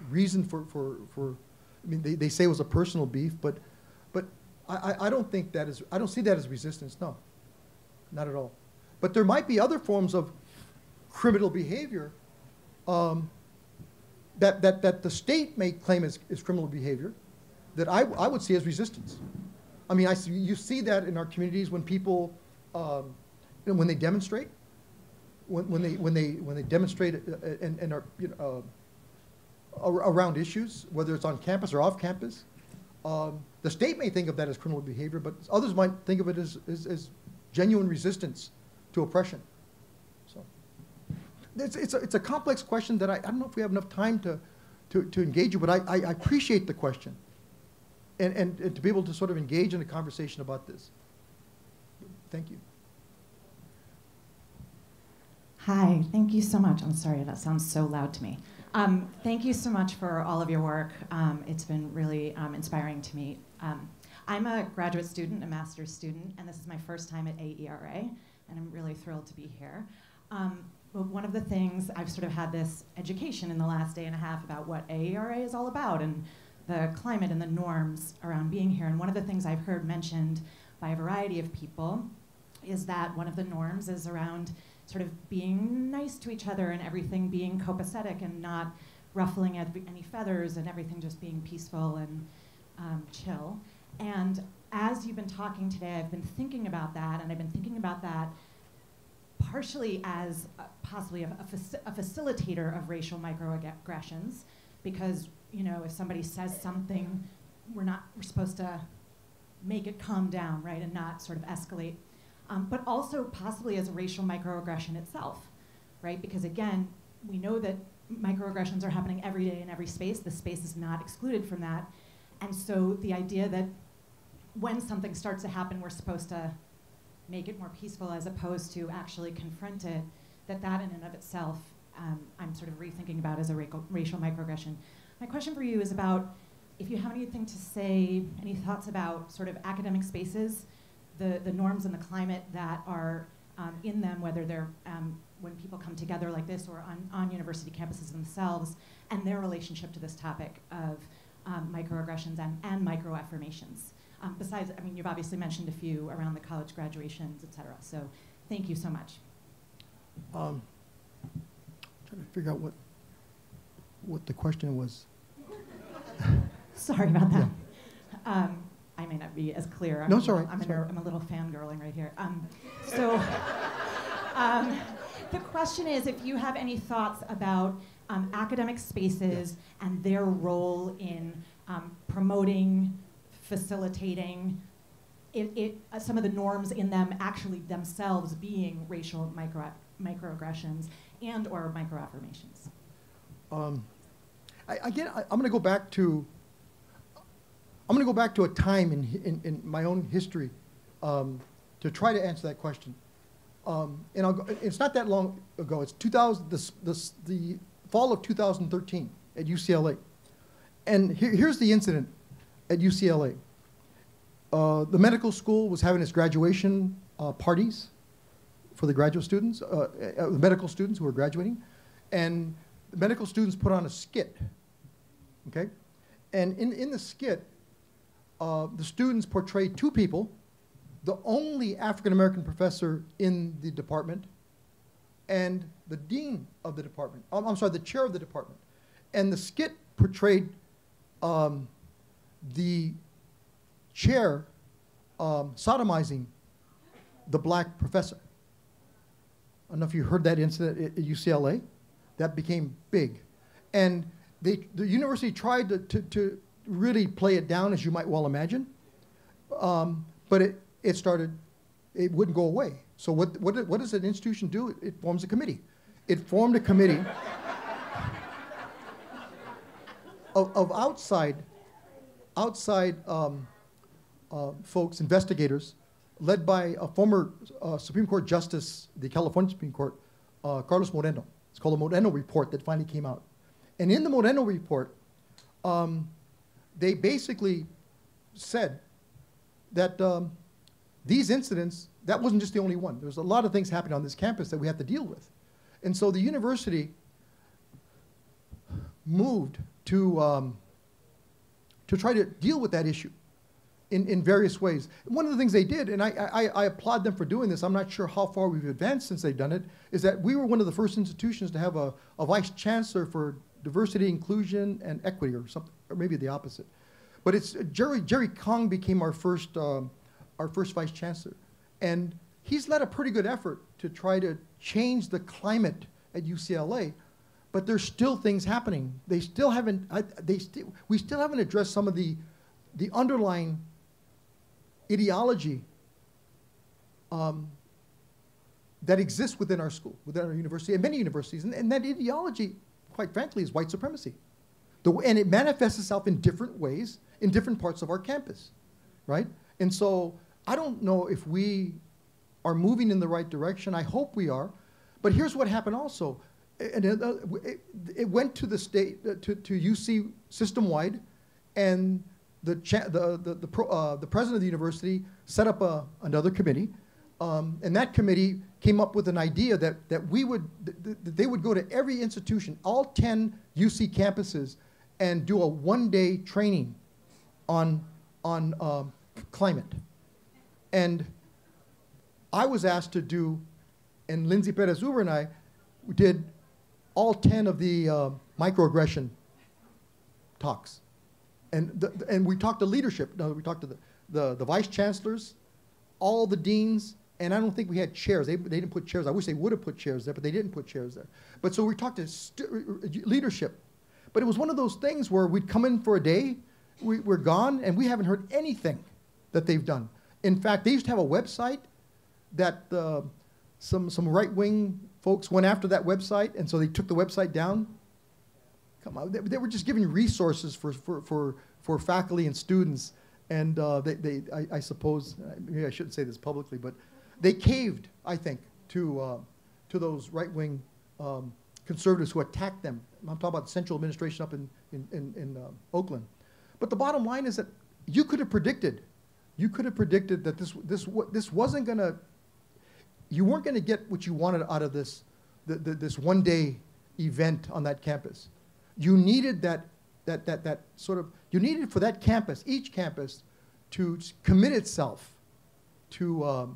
C: reason for. I mean, they say it was a personal beef, but I don't think that is. I don't see that as resistance. No, not at all. But there might be other forms of criminal behavior that the state may claim as criminal behavior that I would see as resistance. I mean, you see that in our communities when people. When they demonstrate, when they demonstrate and are around issues, whether it's on campus or off campus, the state may think of that as criminal behavior, but others might think of it as genuine resistance to oppression. So it's a complex question that I don't know if we have enough time to engage you, but I appreciate the question, and to be able to sort of engage in a conversation about this. Thank you.
K: Hi, thank you so much. I'm sorry, that sounds so loud to me. Thank you so much for all of your work. It's been really inspiring to me. I'm a graduate student, a master's student, and this is my first time at AERA, and I'm really thrilled to be here. But one of the things, I've sort of had this education in the last day and a half about what AERA is all about and the climate and the norms around being here. And one of the things I've heard mentioned by a variety of people is that one of the norms is around sort of being nice to each other and everything being copacetic and not ruffling any feathers and everything just being peaceful and chill. And as you've been talking today, I've been thinking about that, and I've been thinking about that partially as possibly a facilitator of racial microaggressions, because if somebody says something, we're supposed to make it calm down, right, and not sort of escalate. But also possibly as a racial microaggression itself, right? Because again, we know that microaggressions are happening every day in every space. The space is not excluded from that. And so the idea that when something starts to happen, we're supposed to make it more peaceful as opposed to actually confront it, that in and of itself, I'm sort of rethinking about as a racial microaggression. My question for you is about if you have anything to say, any thoughts about sort of academic spaces, the norms and the climate that are in them, whether they're when people come together like this or on university campuses themselves, and their relationship to this topic of microaggressions and microaffirmations. Besides, I mean, you've obviously mentioned a few around the college graduations, et cetera. So thank you so much.
C: Trying to figure out what the question was.
K: Sorry about that. Yeah. I may not be as clear.
C: No, sorry.
K: I'm a little fangirling right here. The question is if you have any thoughts about academic spaces and their role in promoting, facilitating some of the norms in them actually themselves being racial microaggressions and or microaffirmations.
C: Again, I'm going to go back to a time in my own history to try to answer that question. It's not that long ago. It's the fall of 2013 at UCLA. And here's the incident at UCLA. The medical school was having its graduation parties for the graduate students, the medical students who were graduating. And the medical students put on a skit, okay? And in the skit, the students portrayed two people, the only African-American professor in the department and the dean of the department. I'm sorry, the chair of the department. And the skit portrayed the chair sodomizing the black professor. I don't know if you heard that incident at UCLA. That became big. And the university tried to really play it down, as you might well imagine. But it wouldn't go away. So what does an institution do? It forms a committee. It formed a committee of outside folks, investigators, led by a former Supreme Court Justice, the California Supreme Court, Carlos Moreno. It's called the Moreno Report that finally came out. And in the Moreno Report, they basically said that these incidents, that wasn't just the only one. There's a lot of things happening on this campus that we have to deal with. And so the university moved to try to deal with that issue in various ways. One of the things they did, and I applaud them for doing this, I'm not sure how far we've advanced since they've done it, is that we were one of the first institutions to have a vice chancellor for diversity, inclusion, and equity, or something, or maybe the opposite. But it's Jerry Kong became our first vice chancellor, and he's led a pretty good effort to try to change the climate at UCLA. But there's still things happening. They still haven't. We still haven't addressed some of the underlying ideology that exists within our school, within our university, and many universities. And that ideology, quite frankly, is white supremacy. And it manifests itself in different ways in different parts of our campus, right? And so I don't know if we are moving in the right direction. I hope we are. But here's what happened also. And it went to the state, to UC system-wide, and the president of the university set up another committee, and that committee came up with an idea that they would go to every institution, all 10 UC campuses, and do a one-day training on climate. And I was asked to do, and Lindsay Perez-Uber and I did all 10 of the microaggression talks. And we talked to leadership. No, we talked to the vice chancellors, all the deans, and I don't think we had chairs. They didn't put chairs. I wish they would have put chairs there, but they didn't put chairs there. But so we talked to leadership. But it was one of those things where we'd come in for a day, we're gone, and we haven't heard anything that they've done. In fact, they used to have a website that some right-wing folks went after that website, and so they took the website down. Come on, they were just giving resources for faculty and students, and I suppose, maybe I shouldn't say this publicly, but they caved, I think, to those right-wing conservatives who attacked them. I'm talking about the central administration up in Oakland. But the bottom line is that you could have predicted that this wasn't going to, you weren't going to get what you wanted out of this one-day event on that campus. You needed that sort of, you needed for that campus, each campus, to commit itself to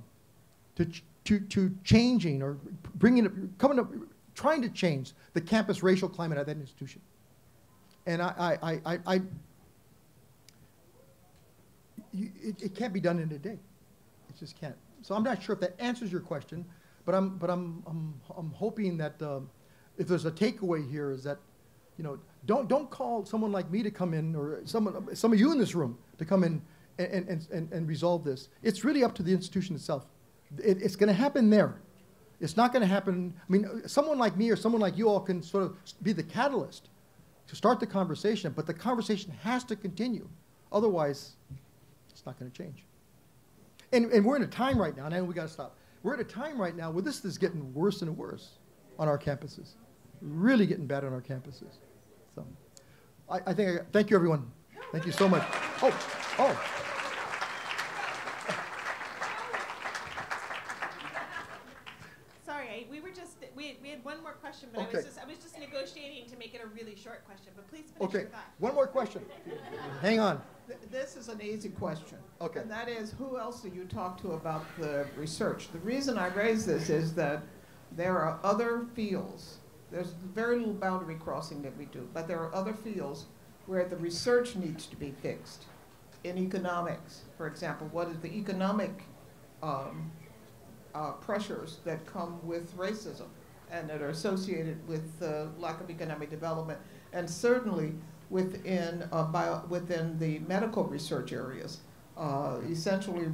C: changing or trying to change the campus racial climate at that institution. And it can't be done in a day. It just can't. So I'm not sure if that answers your question, But I'm hoping that if there's a takeaway here is that, you know, don't call someone like me to come in, or some of you in this room to come in and resolve this. It's really up to the institution itself. It's going to happen there. It's not going to happen. I mean, someone like me or someone like you all can sort of be the catalyst to start the conversation, but the conversation has to continue. Otherwise, it's not going to change. And we're in a time right now, and I know we got to stop. We're at a time right now where this is getting worse and worse on our campuses. Really getting bad on our campuses. So thank you, everyone. Thank you so much. Oh.
A: Sorry, we had one more question, but
C: Okay.
A: I was just negotiating to make it a really short question, but please finish
C: Okay,
A: your thought.
C: one more question. Hang on.
L: This is an easy question.
C: Okay.
L: And that is, who else do you talk to about the research? The reason I raise this is that there are other fields. There's very little boundary crossing that we do, but there are other fields where the research needs to be fixed. In economics, for example, what is the economic pressures that come with racism and that are associated with lack of economic development, and certainly within the medical research areas, essentially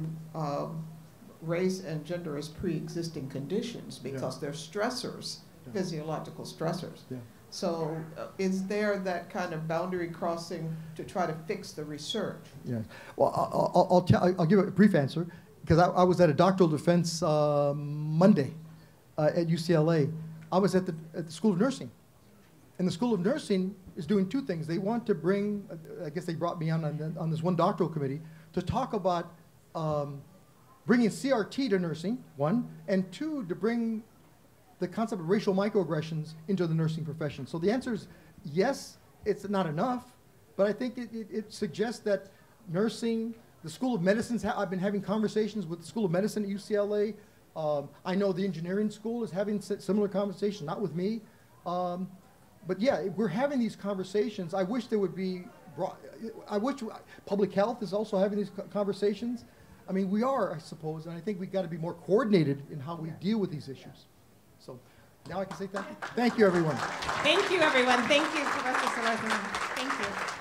L: race and gender as pre-existing conditions because they're stressors, physiological stressors.
C: Yeah.
L: So is there that kind of boundary crossing to try to fix the research?
C: Yeah. Well, I'll give a brief answer, because I was at a doctoral defense Monday at UCLA. I was at the School of Nursing. And the School of Nursing is doing two things. They want to bring, I guess they brought me on this one doctoral committee to talk about bringing CRT to nursing, one, and two, to bring the concept of racial microaggressions into the nursing profession. So the answer is yes, it's not enough, but I think it suggests that nursing, the School of Medicine, I've been having conversations with the School of Medicine at UCLA. I know the engineering school is having similar conversations, not with me. But yeah, we're having these conversations. I wish there would be, I wish public health is also having these conversations. I mean, we are, I suppose, and I think we've got to be more coordinated in how we deal with these issues. So now I can say thank you. Thank you, everyone.
A: Thank you, everyone. Thank you, Professor Solorzano. Thank you.